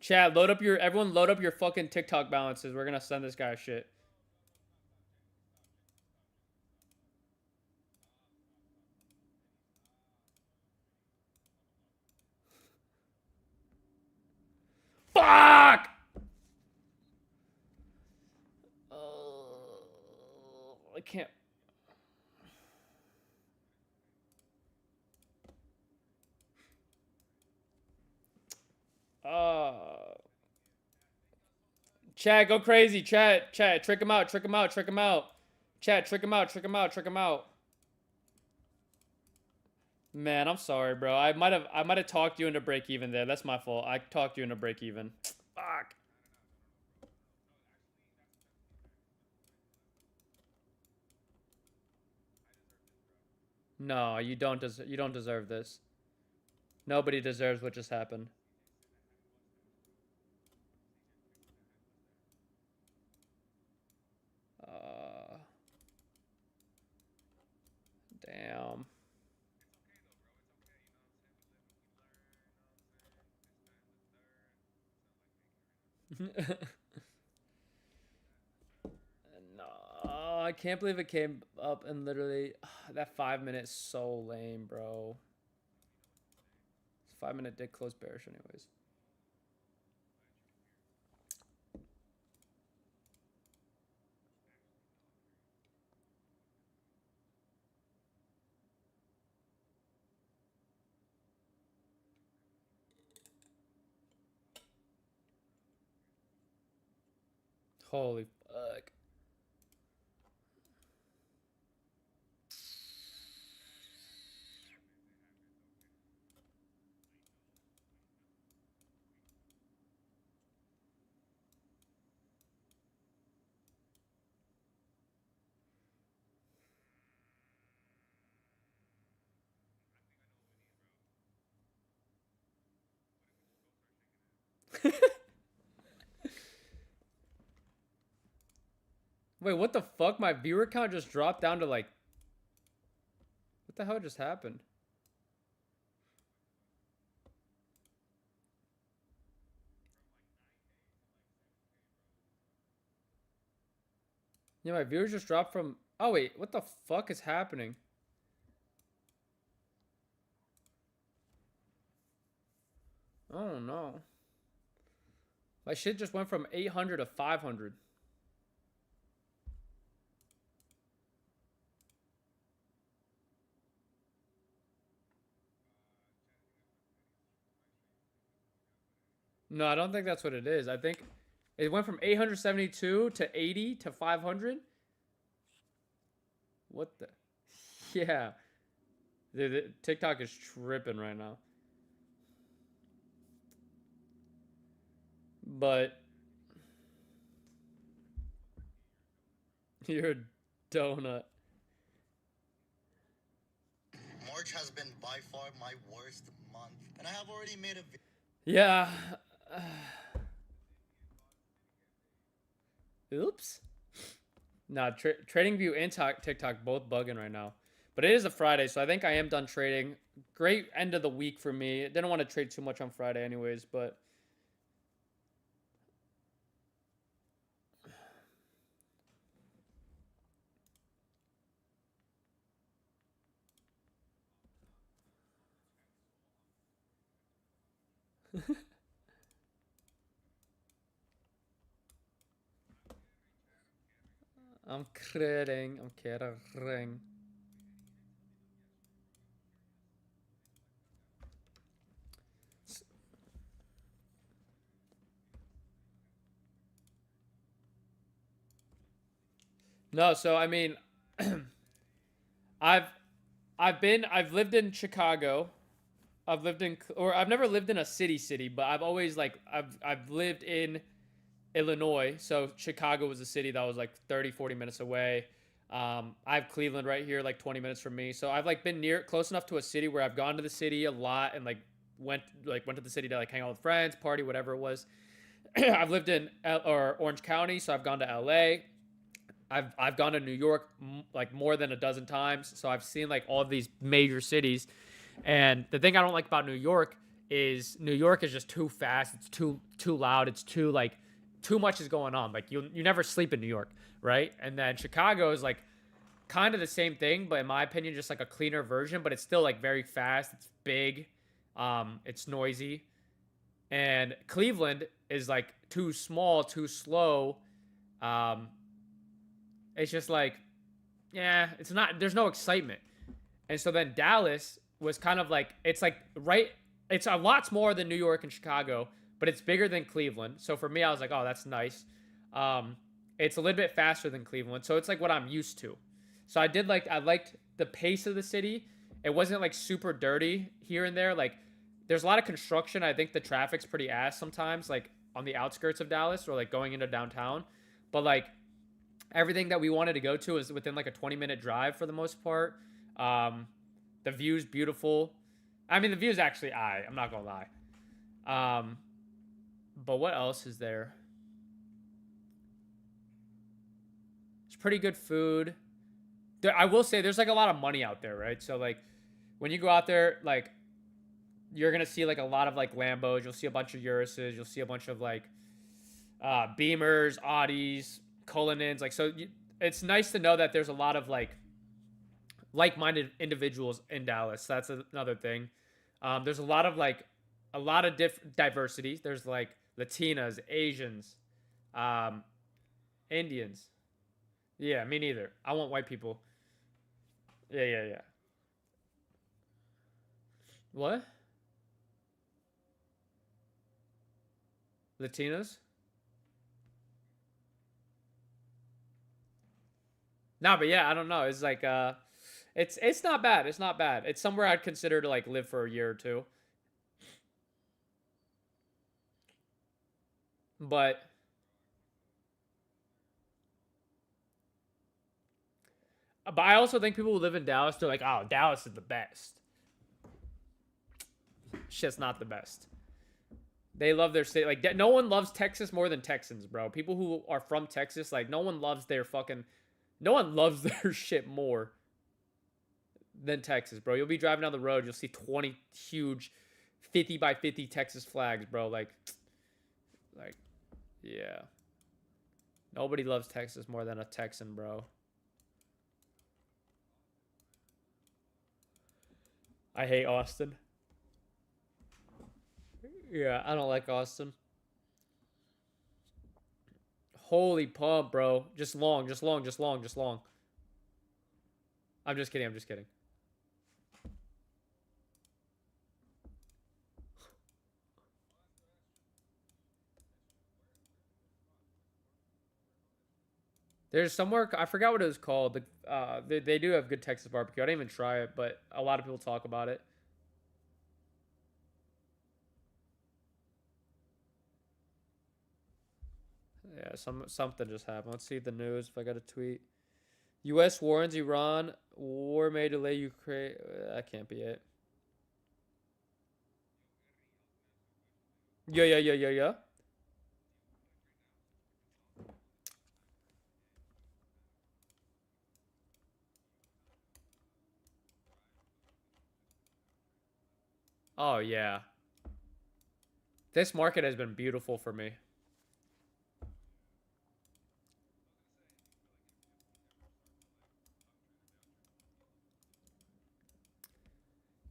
Chat, everyone load up your fucking TikTok balances. We're gonna send this guy shit. Fuck! I can't. Chat, go crazy. Chat, trick him out, trick him out, trick him out. Chat, trick him out, trick him out, trick him out. Man, I'm sorry, bro. I might have talked you into break even there. That's my fault. I talked you into break even. Fuck. No, you don't deserve this. Nobody deserves what just happened. Damn. No, I can't believe it came up and literally that 5 minute is so lame, bro. 5 minute did close bearish anyways. Holy fuck. Wait, what the fuck? My viewer count just dropped down to like... What the hell just happened? Yeah, my viewers just dropped from... Oh, wait. What the fuck is happening? Oh, no. My shit just went from 800 to 500. No, I don't think that's what it is. I think it went from 872 to 80 to 500. What the? Yeah. TikTok is tripping right now. But you're a donut. March has been by far my worst month, and I have already made a video. Yeah. Oops. Nah, TradingView and TikTok both bugging right now. But it is a Friday, so I think I am done trading. Great end of the week for me. Didn't want to trade too much on Friday anyways, but I'm kidding. I'm kidding. No, so I mean, I've I've lived in Chicago. I've lived in, or I've never lived in a city, but I've always like I've lived in Illinois. So Chicago was a city that was like 30, 40 minutes away. I have Cleveland right here, like 20 minutes from me. So I've like been near, close enough to a city where I've gone to the city a lot and went to the city to like hang out with friends, party, whatever it was. I've lived in or Orange County, so I've gone to LA. I've gone to New York like more than a dozen times, so I've seen like all of these major cities. And the thing I don't like about New York is just too fast. It's too loud. It's too like too much is going on. Like you never sleep in New York, right? And then Chicago is like kind of the same thing, but in my opinion, just like a cleaner version. But it's still like very fast. It's big. It's noisy. And Cleveland is like too small, too slow. Um, it's just like, yeah, it's not. There's no excitement. And so then Dallas was kind of like, it's like right, it's a lot more than New York and Chicago, but it's bigger than Cleveland. So for me, I was like, oh, that's nice. Um, it's a little bit faster than Cleveland, so it's like what I'm used to. So I liked the pace of the city. It wasn't like super dirty here and there. Like there's a lot of construction. I think the traffic's pretty ass sometimes, like on the outskirts of Dallas or like going into downtown. But like everything that we wanted to go to is within like a 20-minute drive for the most part. Um, the view's beautiful. I mean, the view's actually I'm not gonna lie. Um, but what else is there? It's pretty good food. I will say there's like a lot of money out there, right? So like when you go out there, like you're gonna see like a lot of like Lambos. You'll see a bunch of Uruses. You'll see a bunch of like Beamers, Audis, Cullinans. Like it's nice to know that there's a lot of like-minded individuals in Dallas. That's another thing. There's a lot of diversity. There's like Latinas, Asians, um, Indians. Yeah, me neither. I want white people. Yeah, yeah, yeah. What? Latinas? No, but yeah, I don't know. It's like it's not bad. It's not bad. It's somewhere I'd consider to like live for a year or two. But I also think people who live in Dallas, they're like, oh, Dallas is the best. Shit's not the best. They love their state. Like no one loves Texas more than Texans, bro. People who are from Texas, like no one loves their fucking, no one loves their shit more than Texas, bro. You'll be driving down the road, you'll see 20 huge 50 by 50 Texas flags, bro. Like, yeah. Nobody loves Texas more than a Texan, bro. I hate Austin. Yeah, I don't like Austin. Holy pump, bro. Just long, just long, just long, just long. I'm just kidding. I'm just kidding. There's somewhere I forgot what it was called. They do have good Texas barbecue. I didn't even try it, but a lot of people talk about it. Yeah, something just happened. Let's see the news if I got a tweet. U.S. warns Iran war may delay Ukraine. That can't be it. Yeah, yeah, yeah, yeah, yeah. Oh yeah. This market has been beautiful for me.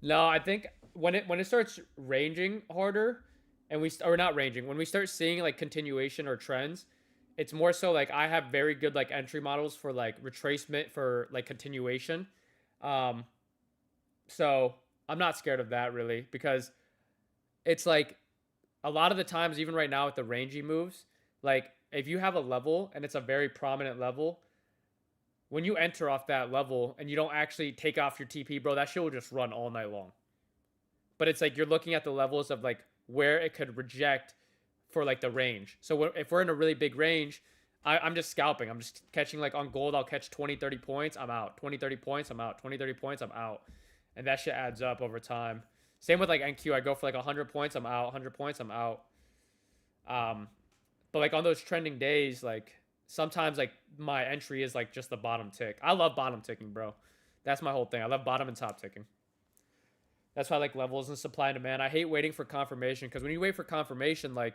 No, I think when it starts ranging harder, and or not ranging, when we start seeing like continuation or trends, it's more so like I have very good like entry models for like retracement for like continuation. Um, so I'm not scared of that really because it's like a lot of the times, even right now with the rangy moves, like if you have a level and it's a very prominent level, when you enter off that level and you don't actually take off your TP, bro, that shit will just run all night long. But it's like you're looking at the levels of like where it could reject for like the range. So if we're in a really big range, I'm just scalping. I'm just catching like on gold, I'll catch 20, 30 points. I'm out. 20, 30 points. I'm out. 20, 30 points. I'm out. And that shit adds up over time. Same with like NQ. I go for like 100 points. I'm out. 100 points. I'm out. Um, but like on those trending days, like sometimes like my entry is like just the bottom tick. I love bottom ticking, bro. That's my whole thing. I love bottom and top ticking. That's why I like levels and supply and demand. I hate waiting for confirmation because when you wait for confirmation, like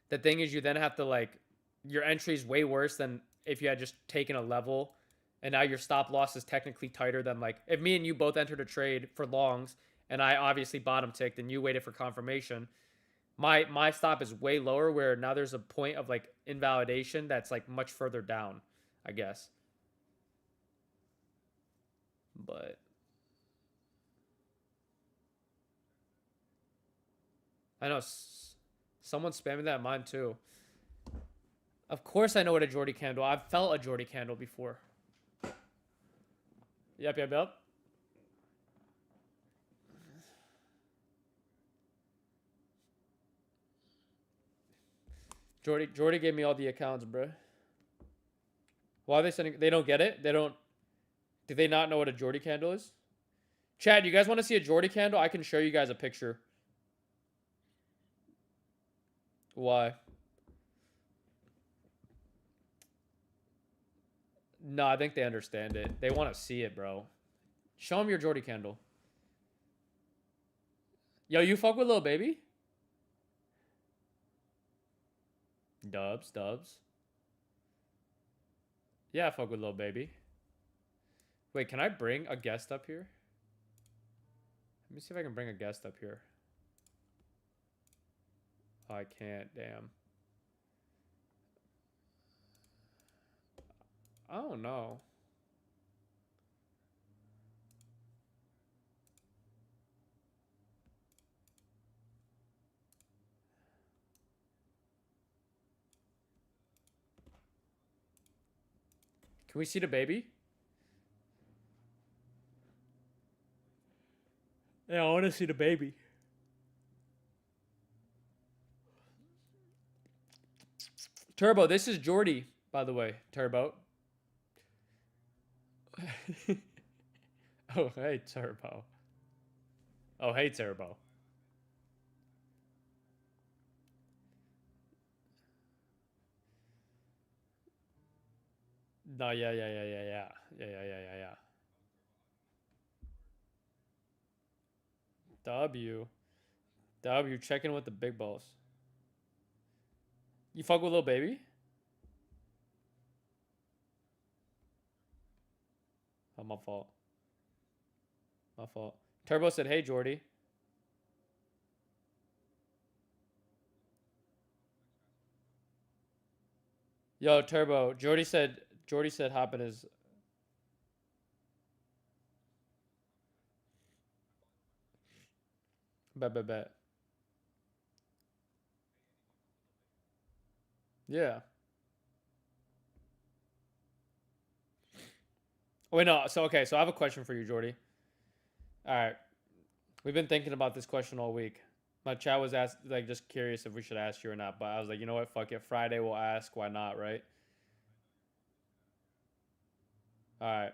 the thing is you then have to like your entry is way worse than if you had just taken a level and now your stop loss is technically tighter than like if me and you both entered a trade for longs and I obviously bottom ticked and you waited for confirmation. My stop is way lower where now there's a point of like invalidation that's like much further down, I guess. But I know someone's spamming that in mine too. Of course I know what a Jordy candle. I've felt a Jordy candle before. Yep, yep, yep. Jordy gave me all the accounts, bro. Why are they sending? They don't get it. They don't. Do they not know what a Jordy candle is? Chad, you guys want to see a Jordy candle? I can show you guys a picture. Why? No, I think they understand it. They want to see it, bro. Show them your Jordy candle. Yo, you fuck with Lil Baby? Dubs, dubs. Yeah, I fuck with Lil Baby. Wait, can I bring a guest up here? Let me see if I can bring a guest up here. Oh, I can't, damn. I don't know. Can we see the baby? Yeah, I want to see the baby. Turbo, this is Jordy, by the way. Turbo. Oh, hey, Turbo. Oh, hey, Turbo. No, yeah, yeah, yeah, yeah, yeah. Yeah, yeah, yeah, yeah, yeah. W. W, checking with the big balls. You fuck with Lil Baby? Oh, my fault. My fault. Turbo said, hey, Jordy. Yo, Turbo. Jordy said hop in his. Bet, bet, bet. Yeah. Wait, no. So okay. So I have a question for you, Jordy. All right. We've been thinking about this question all week. My chat was asked, like, just curious if we should ask you or not. But I was like, you know what? Fuck it. Friday we'll ask. Why not? Right? All right.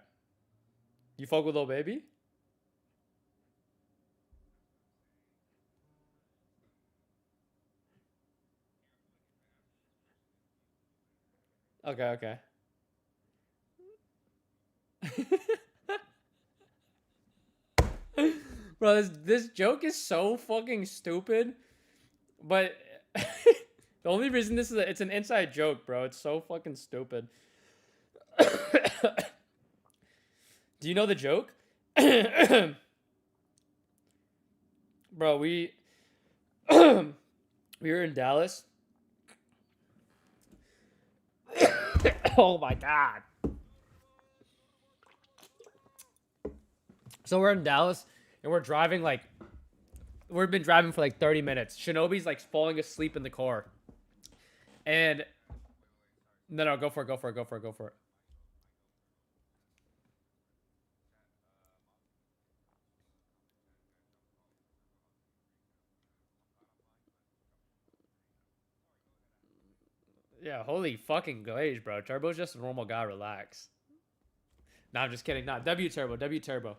You fuck with Lil Baby? Okay. Okay. Bro, this joke is so fucking stupid. But the only reason this is it's an inside joke, bro. It's so fucking stupid. Do you know the joke? Bro, we we were in Dallas. Oh my god. So we're in Dallas and we're driving like we've been driving for like 30 minutes. Shinobi's like falling asleep in the car. And no, go for it, go for it, go for it, go for it. Yeah, holy fucking glaze, bro. Turbo's just a normal guy, relax. Nah, I'm just kidding. Nah, W Turbo, W Turbo.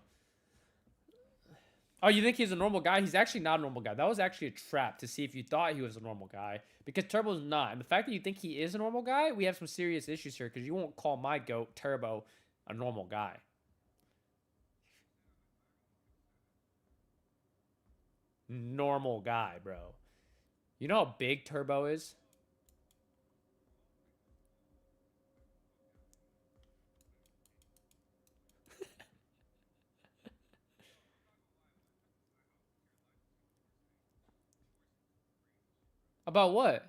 Oh, you think he's a normal guy? He's actually not a normal guy. That was actually a trap to see if you thought he was a normal guy. Because Turbo's not. And the fact that you think he is a normal guy, we have some serious issues here. Because you won't call my goat, Turbo, a normal guy. Normal guy, bro. You know how big Turbo is? About what?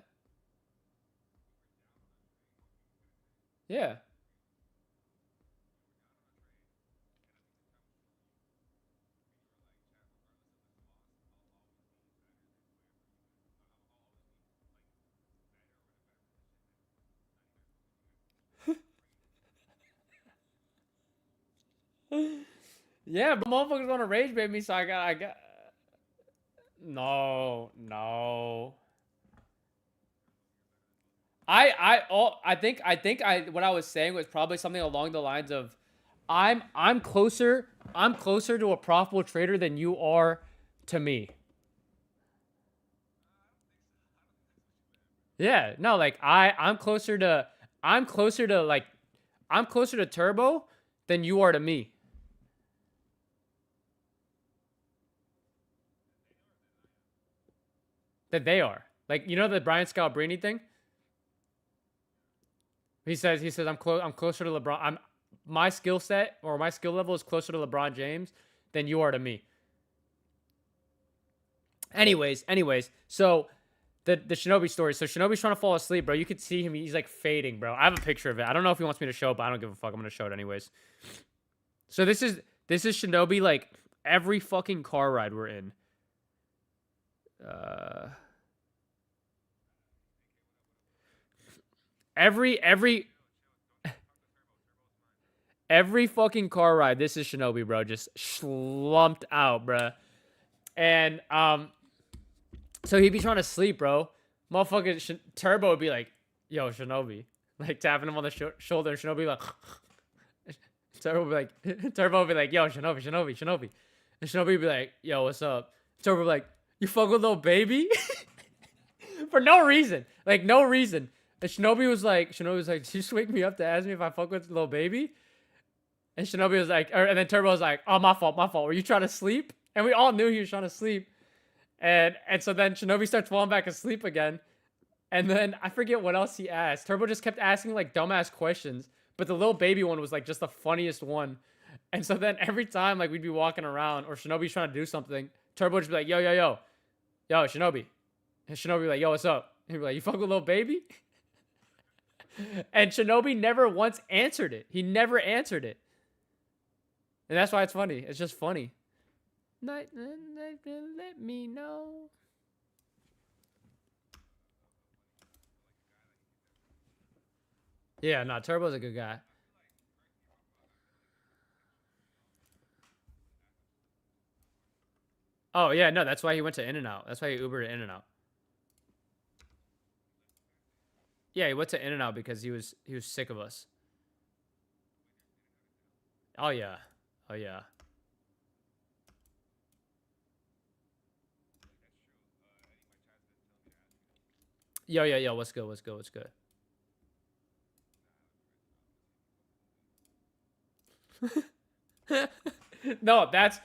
Yeah. Yeah, but motherfuckers want to rage bait me, so I got. No, no. What I was saying was probably something along the lines of, I'm closer to a profitable trader than you are to me. Yeah, no, like I'm closer to like I'm closer to Turbo than you are to me. That they are. Like, you know the Brian Scalabrine thing? He says I'm closer to LeBron. I'm my skill set or my skill level is closer to LeBron James than you are to me. Anyways, so the Shinobi story. So Shinobi's trying to fall asleep, bro. You could see him. He's like fading, bro. I have a picture of it. I don't know if he wants me to show it, but I don't give a fuck. I'm gonna show it anyways. So this is Shinobi like every fucking car ride we're in. Uh, every every fucking car ride. This is Shinobi, bro. Just slumped out, bro. And so he'd be trying to sleep, bro. Motherfucker Turbo would be like, "Yo, Shinobi," like tapping him on the shoulder. Shinobi like, Turbo would be like, Turbo would be like, "Yo, Shinobi," and Shinobi would be like, "Yo, what's up?" Turbo would be like, "You fuck with little baby?" For no reason, like no reason. And Shinobi was like, "Did you just wake me up to ask me if I fuck with little baby?" And Shinobi was like, and then Turbo was like, "Oh, my fault, my fault. Were you trying to sleep?" And we all knew he was trying to sleep. And so then Shinobi starts falling back asleep again. And then I forget what else he asked. Turbo just kept asking like dumbass questions, but the little baby one was like just the funniest one. And so then every time like we'd be walking around or Shinobi's trying to do something, Turbo would just be like, yo, Shinobi. And Shinobi would be like, yo, what's up? And he'd be like, you fuck with little baby? And Shinobi never once answered it. He never answered it. And that's why it's funny. It's just funny. Let me know. Yeah, no, Turbo's a good guy. Oh yeah, no, that's why he went to In-N-Out. That's why he Ubered to In-N-Out. Yeah, he went to In-N-Out because he was sick of us. Oh yeah. Oh yeah. Yo, yo, yo, what's good? What's good? What's good? No, that's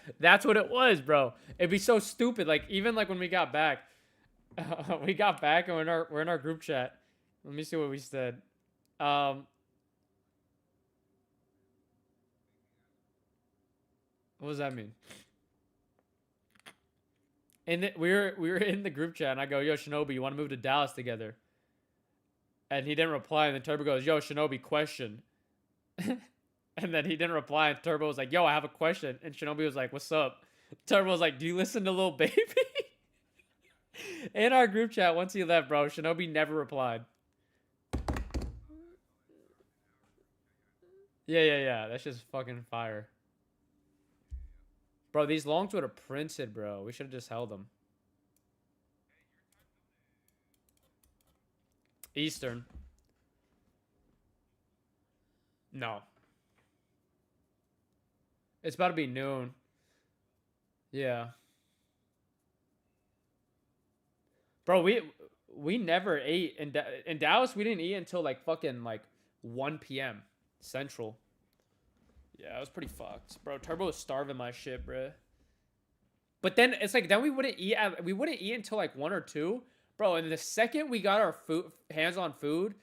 what it was, bro. It'd be so stupid. Like even like when we got back, we got back and we're in our group chat. Let me see what we said. Um, what does that mean? And we were in the group chat, and I go, "Yo, Shinobi, you want to move to Dallas together?" And he didn't reply. And then Turbo goes, "Yo, Shinobi, question." And then he didn't reply. And Turbo was like, "Yo, I have a question." And Shinobi was like, "What's up?" Turbo was like, "Do you listen to Lil Baby?" In our group chat, once he left, bro, Shinobi never replied. Yeah, yeah, yeah. That's just fucking fire. Bro, these longs would have printed, bro. We should have just held them. Eastern. No. It's about to be noon. Yeah. Bro, we never ate in Dallas. We didn't eat until like fucking like 1 p.m. Central. Yeah, it was pretty fucked, bro. Turbo was starving my shit, bro. But then it's like then we wouldn't eat until like 1 or 2, bro. And the second we got our food hands on food,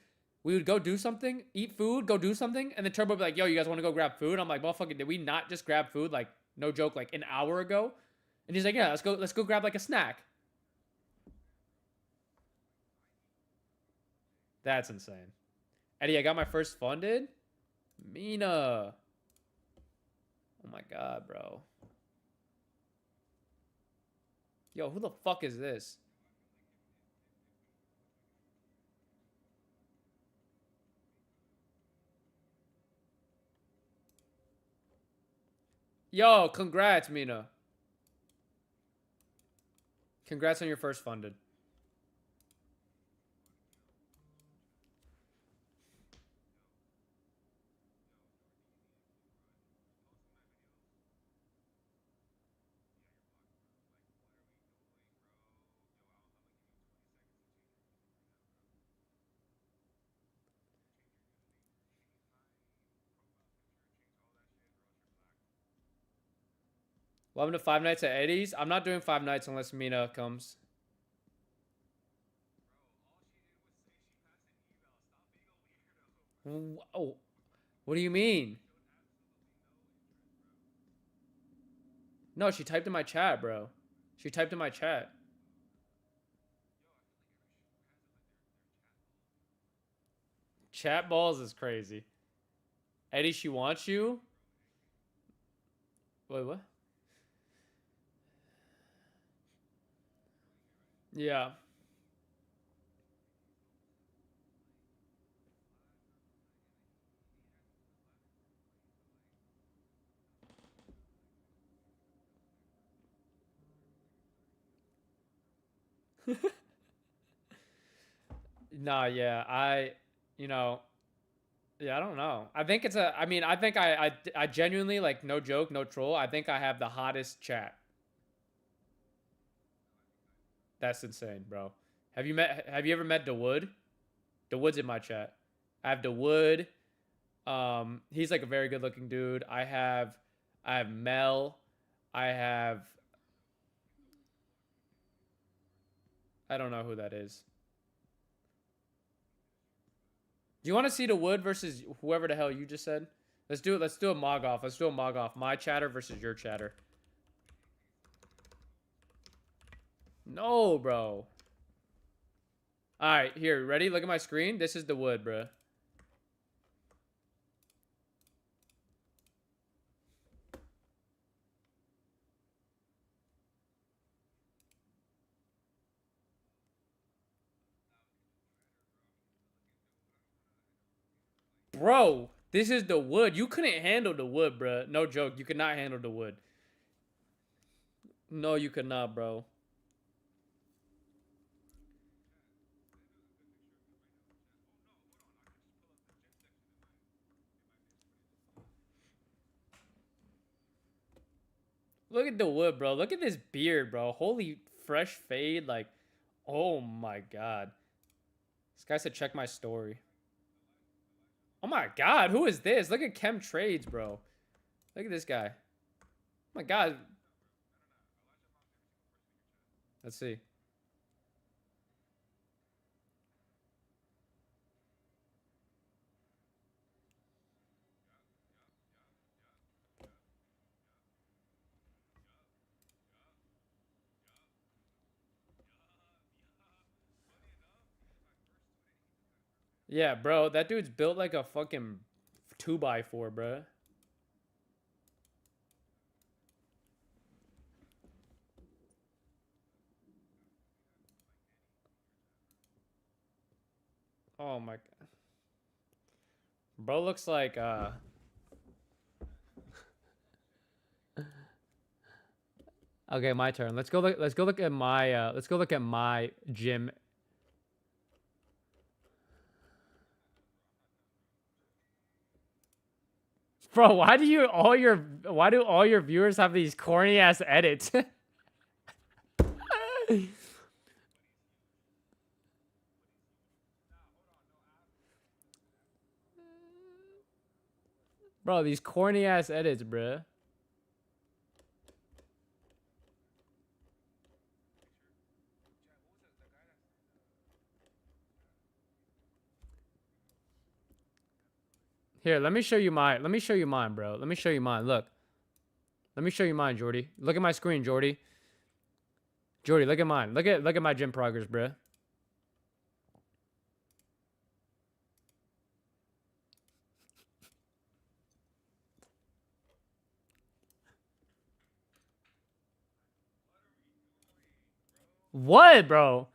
we would go do something, eat food, go do something, and then Turbo would be like, "Yo, you guys want to go grab food?" I'm like, "Motherfucker, did we not just grab food like no joke like an hour ago?" And he's like, "Yeah, let's go grab like a snack." That's insane. Eddie, I got my first funded. Mina. Oh my god, bro. Yo, who the fuck is this? Yo, congrats, Mina. Congrats on your first funded. Welcome to Five Nights at Eddie's. I'm not doing 5 nights unless Mina comes. Oh, what do you mean? No, she typed in my chat, bro. She typed in my chat. Chat balls is crazy. Eddie, she wants you. Wait, what? Yeah. Nah, yeah. You know, yeah, I don't know. I think it's a. I mean, I think I genuinely like no joke, no troll. I think I have the hottest chat. That's insane, bro. Have you ever met DeWood? DeWood's in my chat. I have DeWood. He's like a very good looking dude. I have Mel. I have I don't know who that is. Do you want to see DeWood versus whoever the hell you just said? Let's do it. Let's do a mog off. Let's do a mog off. My chatter versus your chatter. No, bro. All right, here. Ready? Look at my screen. This is DeWood, bro. Bro, this is DeWood. You couldn't handle DeWood, bro. No joke. You could not handle DeWood. No, you could not, bro. Look at the wood, bro. Look at this beard, bro. Holy fresh fade. Like, oh my god. This guy said check my story. Oh my god, who is this? Look at Chem Trades, bro. Look at this guy. Oh my god. Let's see. Yeah, bro. That dude's built like a fucking 2x4, bro. Oh my god. Bro looks like Okay, my turn. Let's go look at my gym. Bro, why do all your viewers have these corny ass edits? Bro, these corny ass edits, bruh. Here, let me show you mine. Let me show you mine, bro. Let me show you mine. Look. Let me show you mine, Jordy. Look at my screen, Jordy. Jordy, look at mine. Look at my gym progress, bruh. What, bro?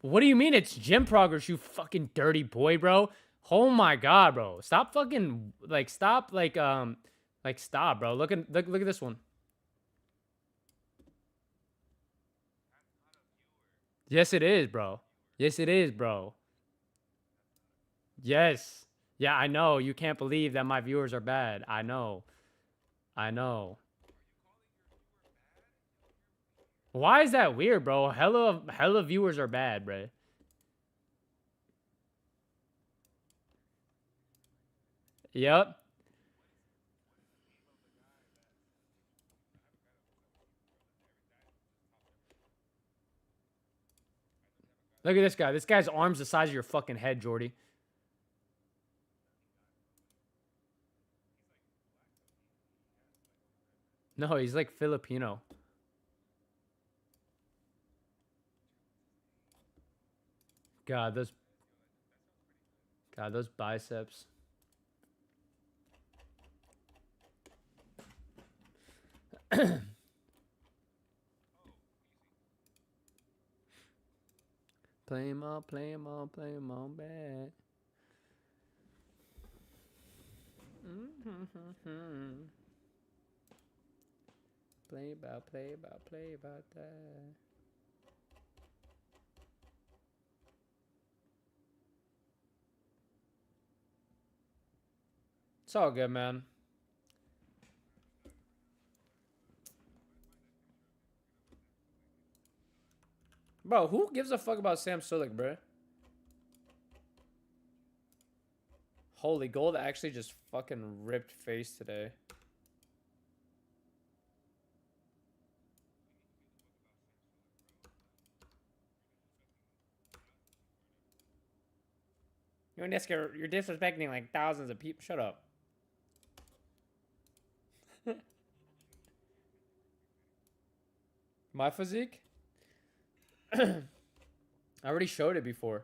What do you mean it's gym progress, you fucking dirty boy, bro? Oh my god, bro. Stop fucking stop, bro. Look at this one. Yes, it is, bro. Yes, it is, bro. Yes. Yeah, I know. You can't believe that my viewers are bad. I know. I know. Why is that weird, bro? Hella viewers are bad, bro. Yep. Look at this guy. This guy's arm's the size of your fucking head, Jordy. No, he's like Filipino. God, those biceps. Play him on, play him on, play him on back. Play about that. It's all good, man. Bro, who gives a fuck about Sam Sulek, bro? Holy, Gold actually just fucking ripped face today. You're disrespecting like thousands of people. Shut up. My physique? I already showed it before.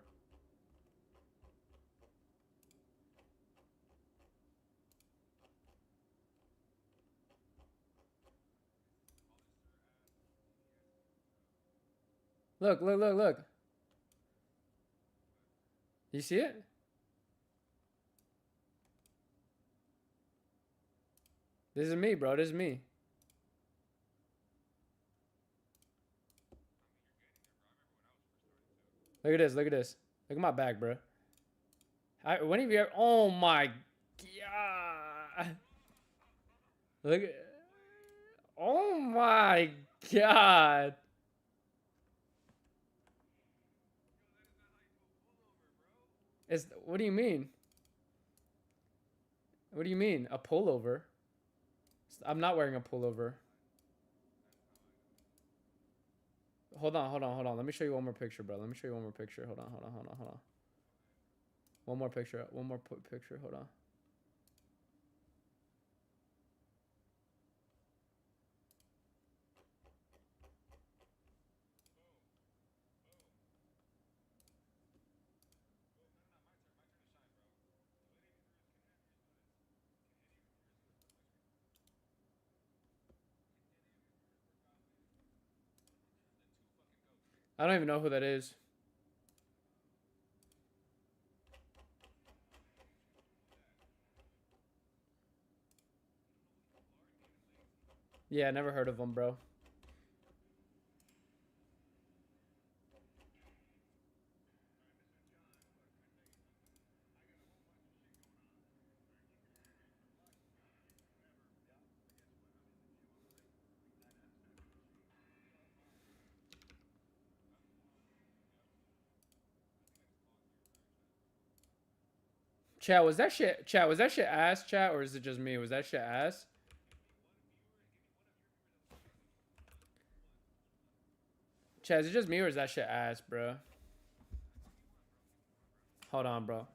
Look. You see it? This is me, bro. This is me. Look at this. Look at this. Look at my back, bro. When have you ever... Oh, my God. Look at... Oh, my God. What do you mean? What do you mean? A pullover? I'm not wearing a pullover. Hold on, hold on, hold on. Let me show you one more picture, bro. Let me show you one more picture. Hold on, hold on, hold on, hold on. One more picture. One more picture. Hold on. I don't even know who that is. Yeah, never heard of them, bro. Chat, was that shit? Chat, was that shit ass? Chat, or is it just me? Was that shit ass? Chat, is it just me or is that shit ass, bro? Hold on, bro.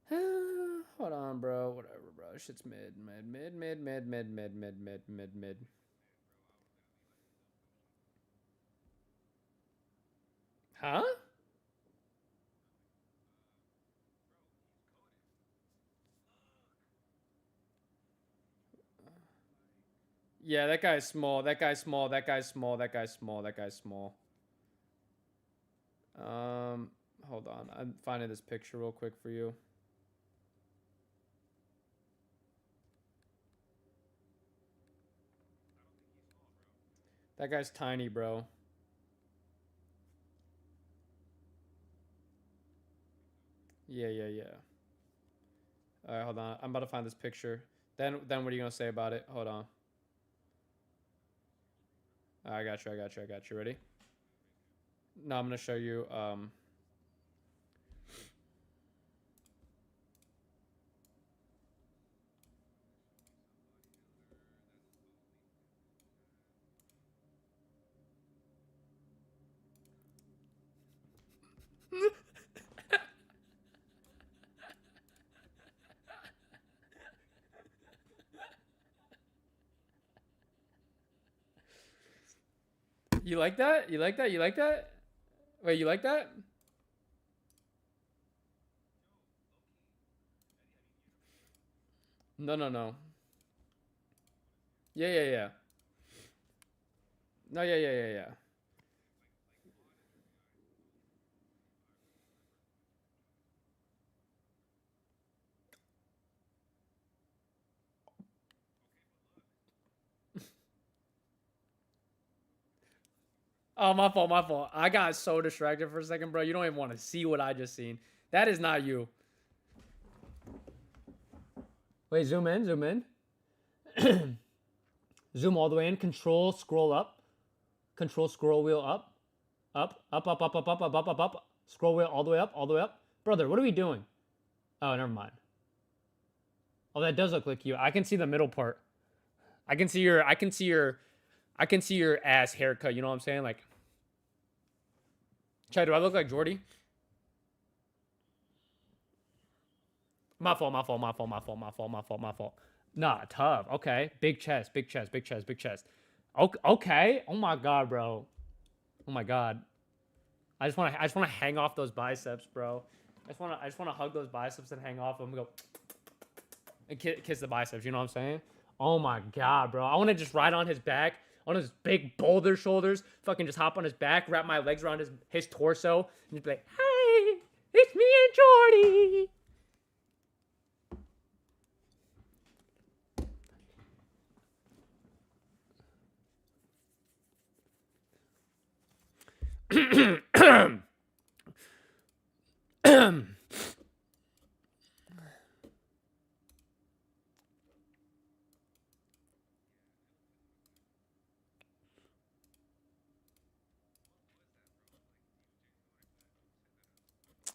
Hold on, bro. Whatever, bro. Shit's mid. Huh? Yeah, that guy's small. That guy's small. That guy's small. That guy's small. That guy's small. Hold on. I'm finding this picture real quick for you. That guy's tiny, bro. Yeah. All right, hold on. I'm about to find this picture. Then what are you gonna say about it? Hold on. I got you. Ready? No, I'm gonna show you. You like that? You like that? You like that? Wait, you like that? No. Yeah. No, yeah. Oh, my fault. I got so distracted for a second, bro. You don't even want to see what I just seen. That is not you. Wait, zoom in. Zoom all the way in. Control, scroll up. Control, scroll wheel up. Up. Scroll wheel all the way up. Brother, what are we doing? Oh, never mind. Oh, that does look like you. I can see the middle part. I can see your ass haircut. You know what I'm saying? Like, Chad, do I look like Jordy? My fault. Nah, tough. Okay. Big chest. Okay. Oh my god, bro. Oh my god. I just wanna hang off those biceps, bro. I just wanna hug those biceps and hang off them and go and kiss the biceps, you know what I'm saying? Oh my god, bro. I wanna just ride on his back, on his big boulder shoulders, fucking just hop on his back, wrap my legs around his torso, and just be like, hey, it's me and Jordy.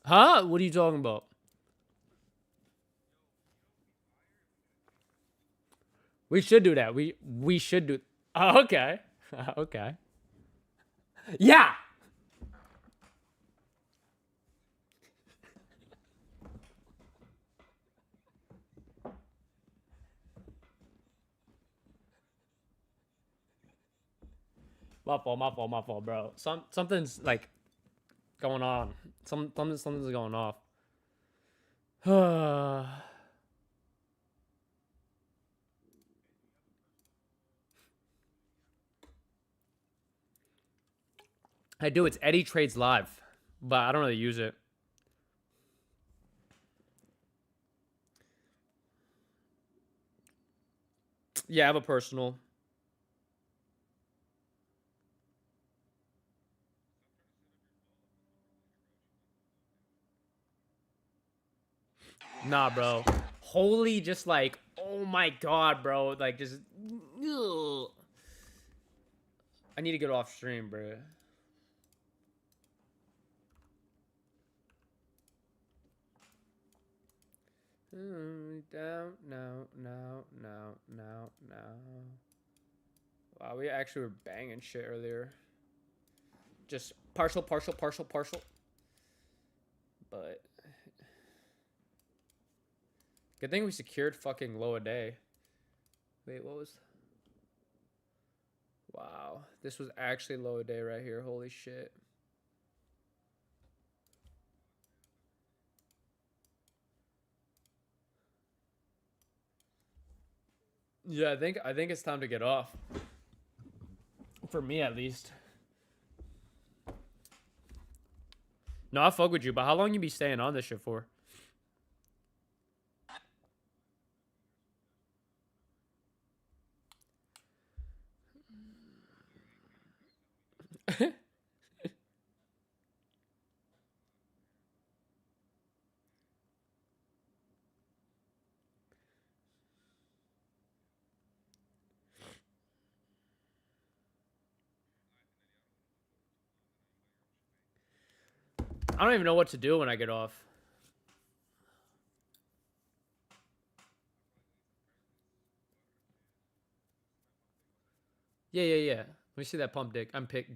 Huh? What are you talking about? We should do that. We should do. Oh, okay. Okay. Yeah. My fault, bro. Something's like going on. Something's going off. I do. It's Eddie Trades Live, but I don't really use it. Yeah, I have a personal. Nah, bro. Holy, just like, oh my god, bro. Like, just. Ugh. I need to get off stream, bro. Down, no. Wow, we actually were banging shit earlier. Just partial. But good thing we secured fucking low a day. Wait, what was? Wow, this was actually low a day right here. Holy shit. Yeah, I think it's time to get off. For me, at least. No, I fuck with you, but how long you be staying on this shit for? I don't even know what to do when I get off. Yeah. Let me see that pump dick. I'm pick.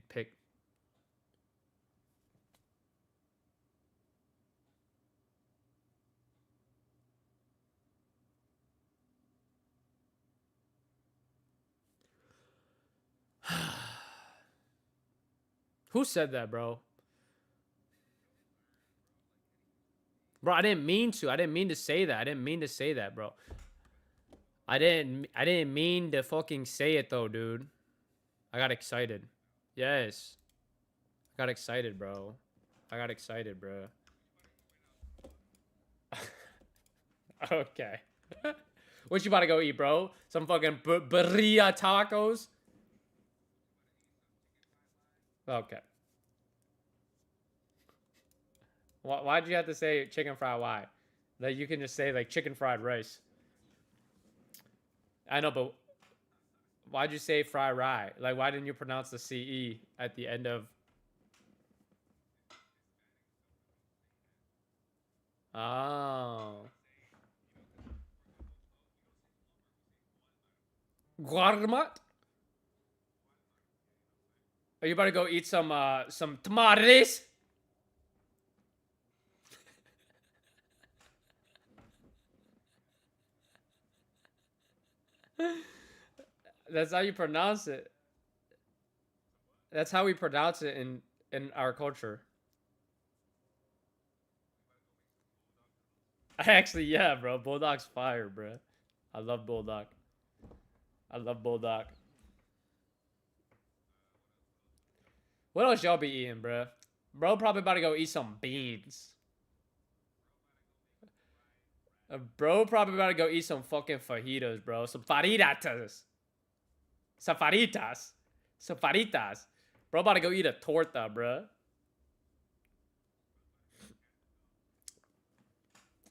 Who said that, bro? Bro, I didn't mean to. I didn't mean to say that. I didn't mean to say that, bro. I didn't mean to fucking say it though, dude. I got excited. Yes. I got excited, bro. Okay. What you about to go eat, bro? Some fucking birria tacos? Okay. Why'd you have to say chicken fried why? Like you can just say like chicken fried rice. I know, but why'd you say fry rye? Like why didn't you pronounce the CE at the end of Oh. Guarmat? Are you about to go eat some tamales? That's how you pronounce it. That's how we pronounce it in our culture. Actually, yeah, bro. Bulldog's fire, bro. I love Bulldog. What else y'all be eating, bro? Bro, probably about to go eat some beans. Bro, probably about to go eat some fucking fajitas, bro. Some faritas. Some faritas. Bro, about to go eat a torta, bro.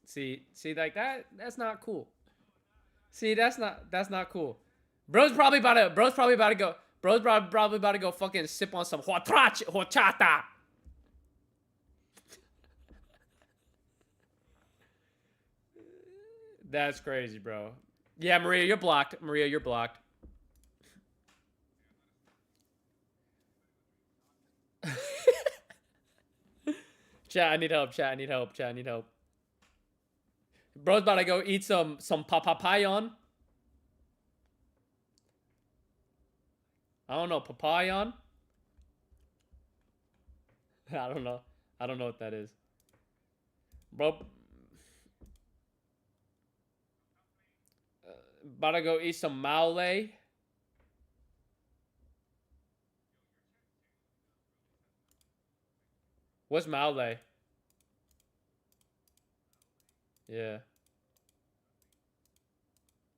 See, like that's not cool. See, that's not cool. Bro's probably about to go. Probably about to go fucking sip on some horchata. That's crazy, bro. Yeah, Maria, you're blocked. Maria, you're blocked. Chat, I need help. Chat, I need help. Chat, I need help. Bro's about to go eat some papayan. I don't know, papayan. I don't know. I don't know what that is. Bro, about to go eat some maule. What's maule? Yeah.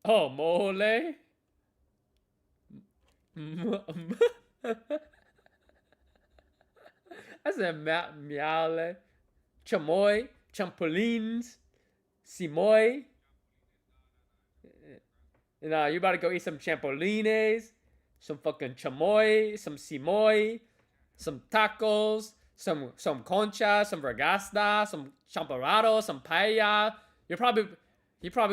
Oh, mole. I said miaule. Chamoy. Champolines. Simoy. Nah, you about to go eat some champolines, some fucking chamoy, some simoy, some tacos, some concha, some regasta, some champorado, some paella. You probably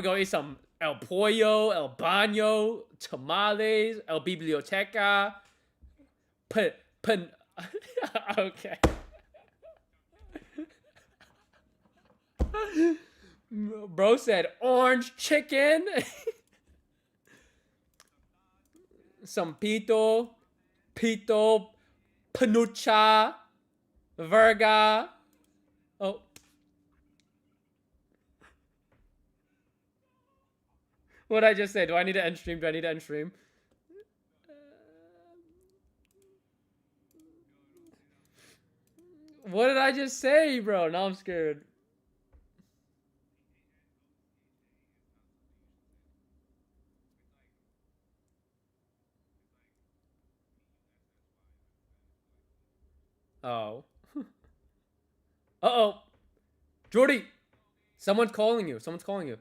gonna eat some el pollo, el baño, tamales, el biblioteca, pen. Okay. Bro said orange chicken. Some pito, panucha, verga. Oh. What did I just say? Do I need to end stream? Do I need to end stream? What did I just say, bro? Now I'm scared. Oh. Uh-oh. Jordy! Someone's calling you. Someone's calling you.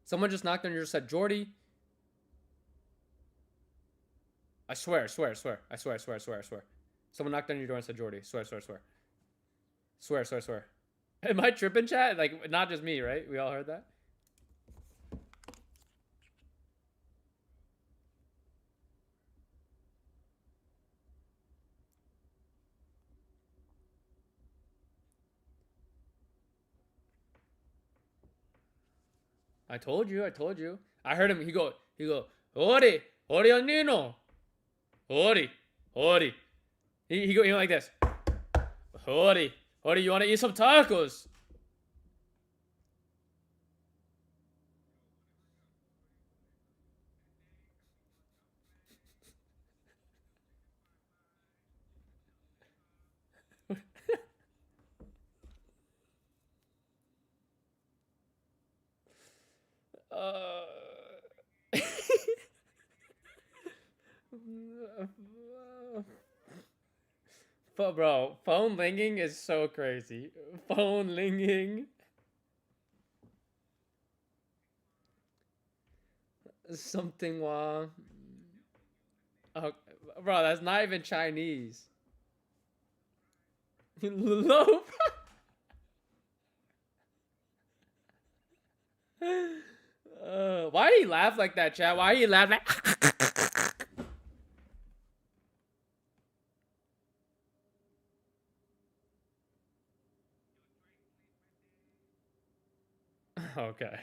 Someone just knocked on your door and said, Jordy. I swear. Someone knocked on your door and said, Jordy. Swear. Am I tripping, chat? Like, not just me, right? We all heard that? I told you. I heard him. He go, Ori Nino. Ori. He go like this. Ori, you want to eat some tacos? uh... But bro, phone linging is so crazy. Phone linging. Something wrong. Oh, bro, that's not even Chinese. Low. Why did he laugh like that, chat? Why did he laugh like? Okay.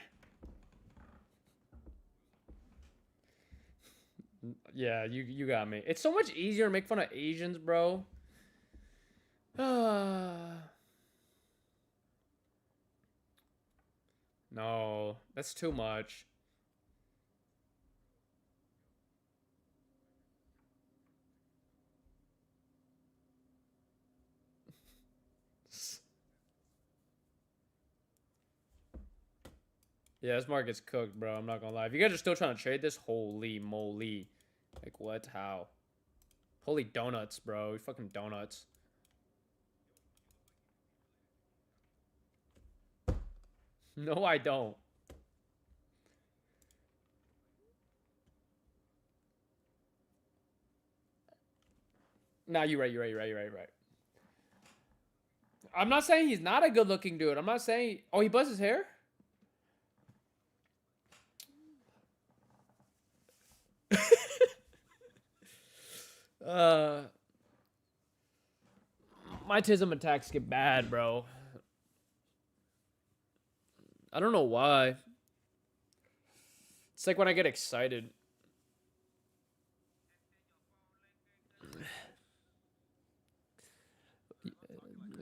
Yeah, you got me. It's so much easier to make fun of Asians, bro. No, that's too much. Yeah, this market's cooked, bro. I'm not gonna lie. If you guys are still trying to trade this, holy moly. Like, what? How? Holy donuts, bro. Fucking donuts. No, I don't. Nah, you're right. You're right. You're right. You're right. You're right. I'm not saying he's not a good-looking dude. I'm not saying. Oh, he buzzed his hair. uh, my tism attacks get bad, bro. I don't know why. It's like when I get excited.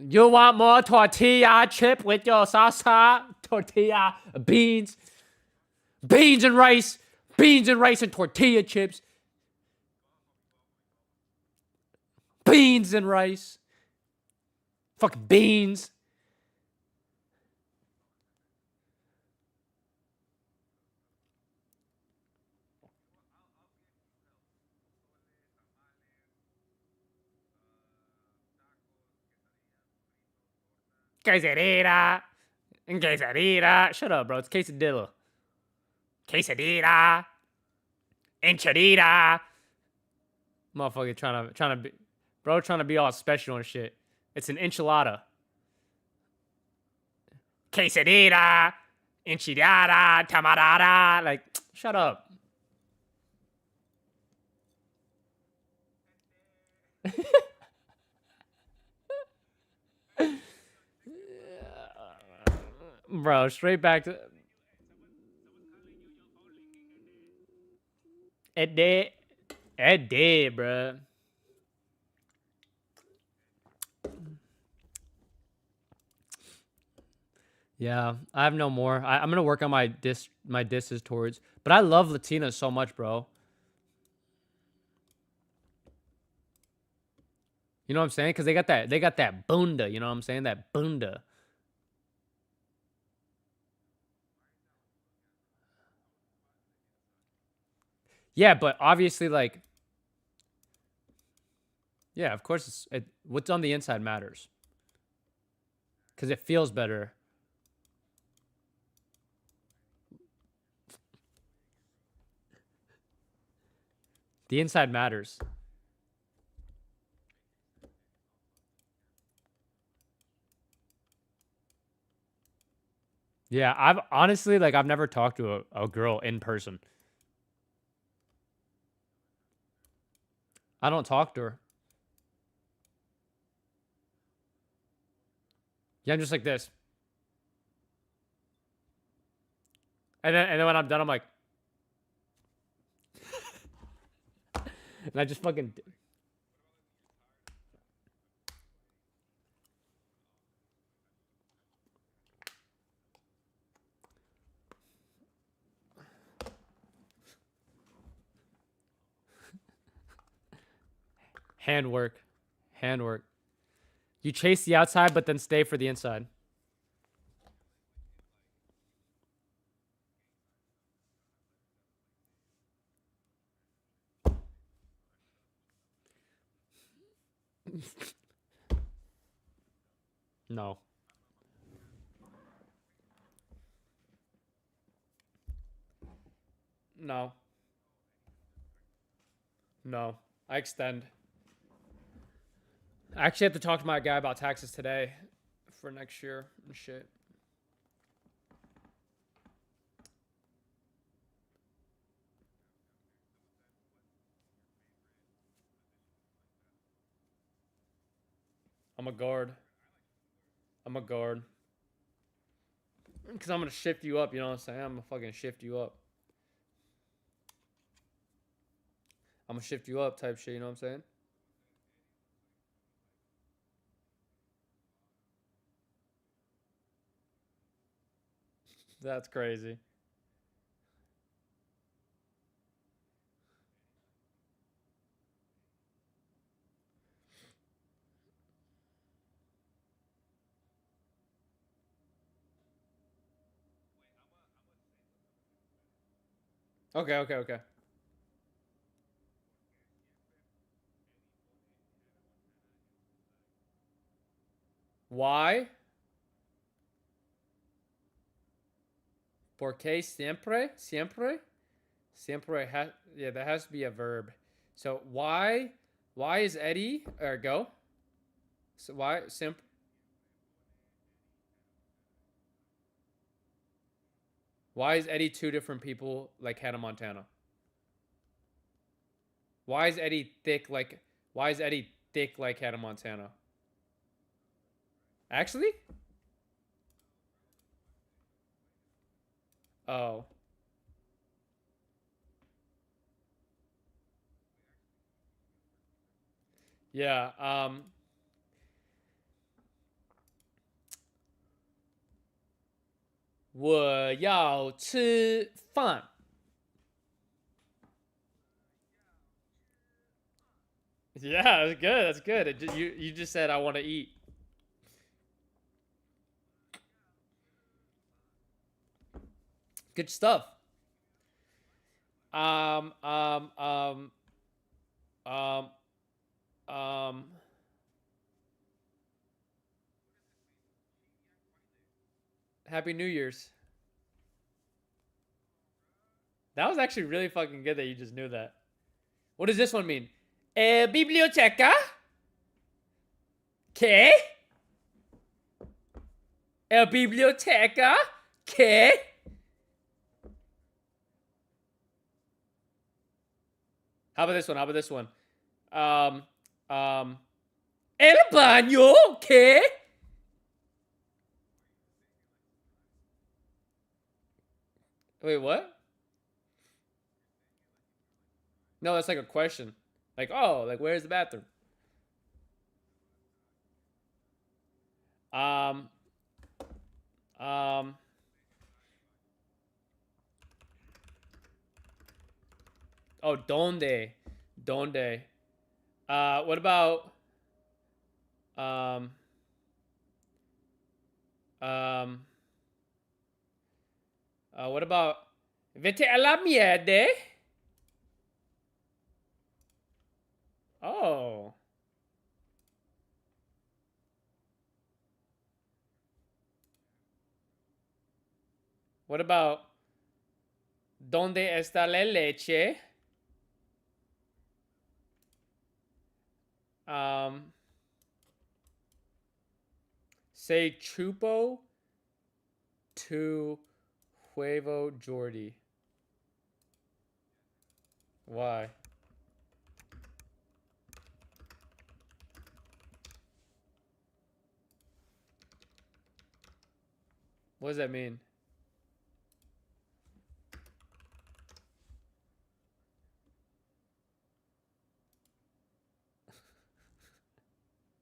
You want more tortilla chip with your salsa? Tortilla, beans, beans and rice, and tortilla chips, beans and rice, fuck beans. Quesadilla, quesadilla. Shut up, bro. It's quesadilla. Quesadilla, enchilada. Motherfucker trying to be, bro, trying to be all special and shit. It's an enchilada. Quesadilla, enchilada, tamarada. Like, shut up. Bro, straight back to it did. It did, bro. Yeah, I have no more. I'm gonna work on my disses towards. But I love Latinas so much, bro. You know what I'm saying? Because they got that bunda. You know what I'm saying? That bunda. Yeah, but obviously, like, yeah, of course, what's on the inside matters because it feels better. The inside matters. Yeah, I've honestly, like, I've never talked to a girl in person. I don't talk to her. Yeah, I'm just like this. And then when I'm done, I'm like, and I just fucking handwork, handwork. You chase the outside, but then stay for the inside. No, no, no. I extend. I actually have to talk to my guy about taxes today for next year and shit. I'm a guard. I'm a guard. Because I'm going to shift you up, you know what I'm saying? I'm going to fucking shift you up. I'm going to shift you up type shit, you know what I'm saying? That's crazy. Okay, okay, okay. Why? Porque siempre? Siempre? Siempre has, yeah, that has to be a verb. So why is Eddie, or go? So why, why is Eddie two different people like Hannah Montana? Why is Eddie thick like, why is Eddie thick like Hannah Montana? Actually? Oh. Yeah, 我要吃饭. Yeah, that's good. That's good. You just said I want to eat. Good stuff. Um um um um um Happy New Year's. That was actually really fucking good that you just knew that. What does this one mean? Biblioteca? ¿Qué? Biblioteca? ¿Qué? How about this one? How about this one? Um, El baño? ¿Qué? Wait, what? No, that's like a question. Like, oh, like where's the bathroom? Um, um, oh, donde? Donde? What about, um, um, what about, vete a la mierda? Oh. What about, donde está la leche? Um, say chupo to huevo Jordi. Why? What does that mean?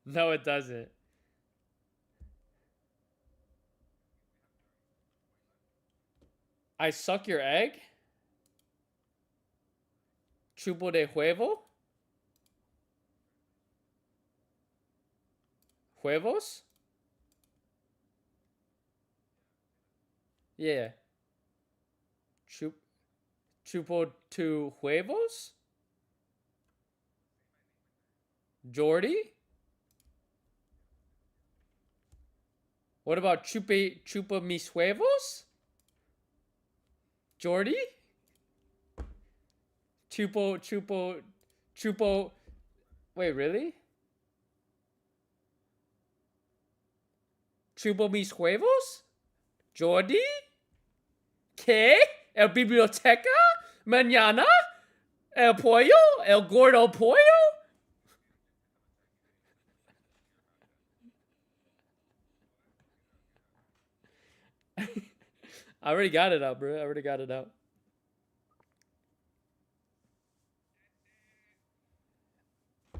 No, it doesn't. I suck your egg? Chupo de huevo? Huevos? Yeah. Chup chupo to huevos? Jordi? What about chupa mis huevos? Jordi? Chupo. Wait, really? Chupo mis huevos? Jordi? ¿Qué? ¿El biblioteca? ¿Mañana? ¿El pollo? ¿El gordo pollo? I already got it out, bro. I already got it out.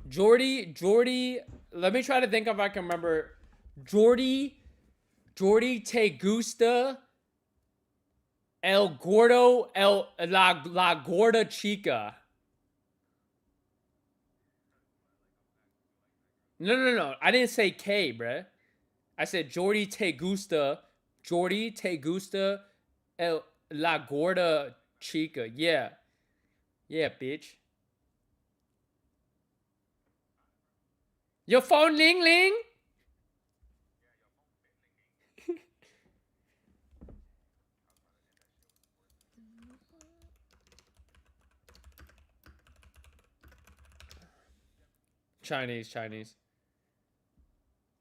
Jordi, let me try to think if I can remember. Jordi te gusta el gordo, la gorda chica. No. I didn't say K, bruh. I said Jordi te gusta la gorda chica. Yeah. Yeah, bitch. Your phone ling ling? Chinese, Chinese.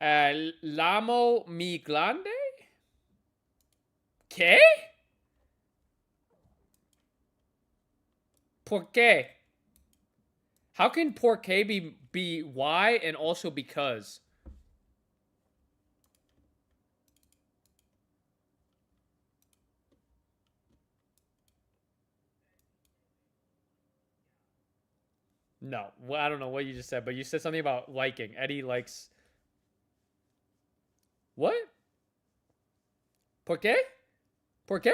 Lamo mi grande? ¿Qué? ¿Por qué? How can por qué be why and also because? No, well, I don't know what you just said, but you said something about liking. Eddie likes. What? ¿Por qué? ¿Por qué?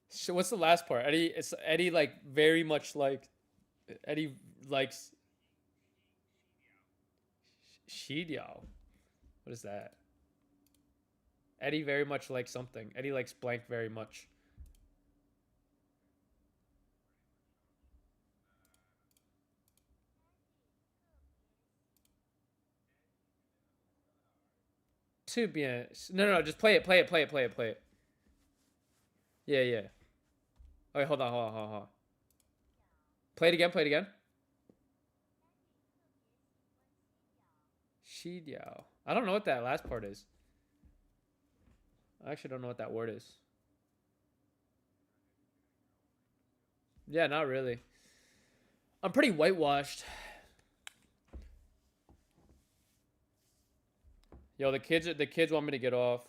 So what's the last part? Eddie like very much like Eddie likes Shidiao. What is that? Eddie very much likes something. Eddie likes blank very much. Too bien. No, just play it. Yeah, yeah. Okay, hold on. Play it again. Shidiao. I don't know what that last part is. I actually don't know what that word is. Yeah, not really. I'm pretty whitewashed. Yo, the kids want me to get off.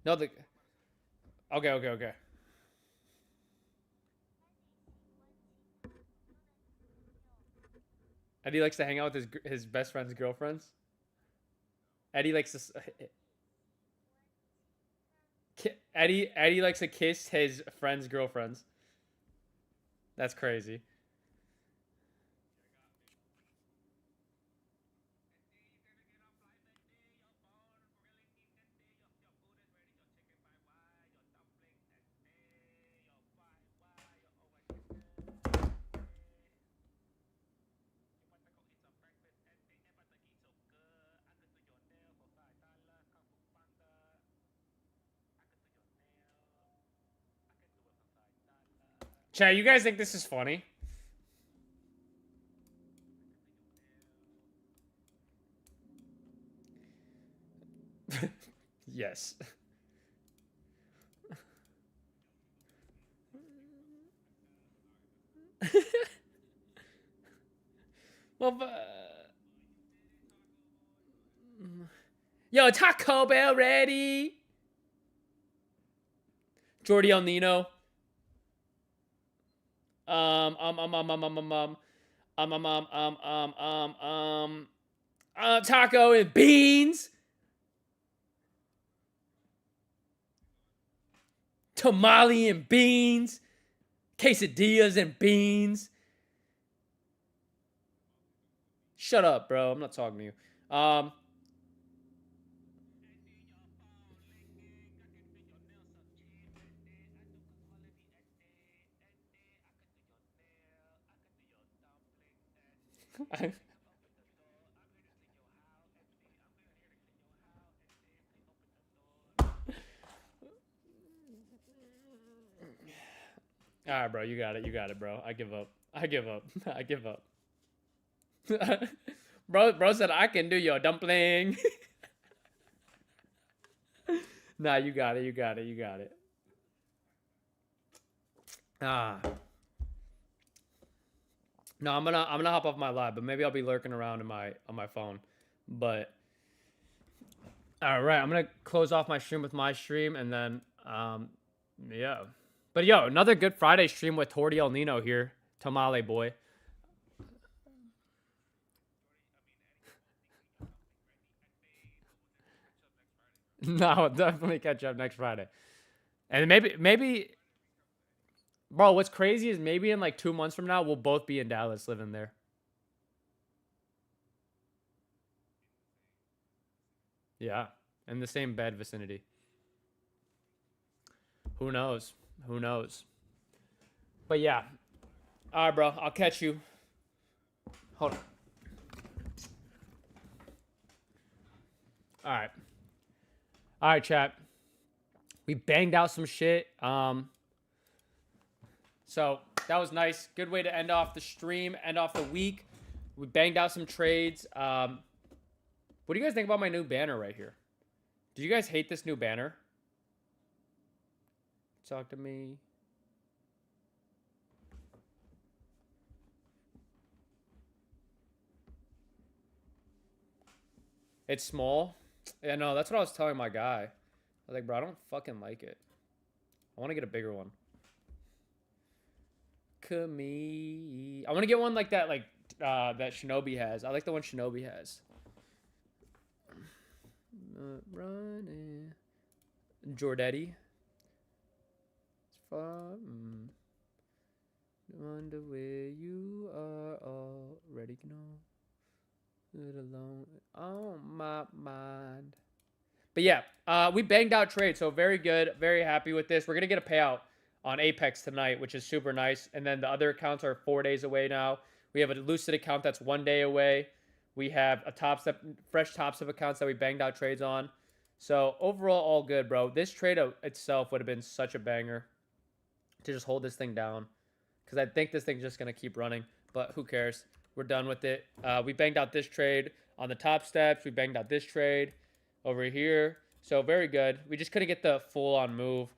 No, the okay. Eddie likes to hang out with his best friend's girlfriends. Eddie likes to Eddie likes to kiss his friend's girlfriends. That's crazy. Chat, you guys think this is funny? Yes. Well, yo, Taco Bell ready? Jordi El Nino. Um, um, um, um, um, um, um, um, taco and beans, tamale and beans, quesadillas and beans. Shut up, bro. I'm not talking to you. All right, bro. You got it, bro. I give up. I give up. Bro said I can do your dumpling. Nah, you got it. Ah. No, I'm gonna hop off my live, but maybe I'll be lurking around on my phone. But all right, I'm gonna close off my stream with my stream, and then yeah. But yo, another good Friday stream with Torti El Nino here, Tamale boy. No, definitely catch up next Friday, and maybe, bro. What's crazy is maybe in like 2 months from now we'll both be in Dallas living there. Yeah, in the same bed vicinity. Who knows? Who knows? But yeah. All right, bro. I'll catch you. Hold on. All right. All right, chat. We banged out some shit. So that was nice. Good way to end off the stream, end off the week. We banged out some trades. What do you guys think about my new banner right here? Do you guys hate this new banner? Talk to me. It's small. Yeah, no, that's what I was telling my guy. I was like, bro, I don't fucking like it. I want to get a bigger one. I want to get one like that, that Shinobi has. I like the one Shinobi has. Running. Jordetti. Wonder where you are already know. Alone on my mind. But yeah, we banged out trade, so very good. Very happy with this. We're gonna get a payout on Apex tonight, which is super nice. And then the other accounts are 4 days away now. We have a Lucid account that's 1 day away. We have a fresh Top Step accounts that we banged out trades on. So overall, all good, bro. This trade itself would have been such a banger to just hold this thing down, because I think this thing's just gonna keep running. But who cares? We're done with it. We banged out this trade on the Top Steps. We banged out this trade over here. So very good. We just couldn't get the full-on move.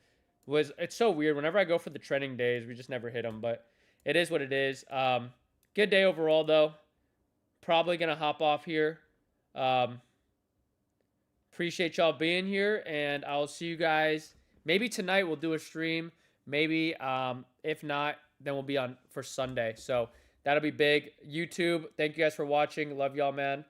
It's so weird. Whenever I go for the trending days, we just never hit them. But it is what it is. Good day overall, though. Probably going to hop off here. Appreciate y'all being here. And I'll see you guys. Maybe tonight we'll do a stream. Maybe if not, then we'll be on for Sunday. So that'll be big. YouTube, thank you guys for watching. Love y'all, man.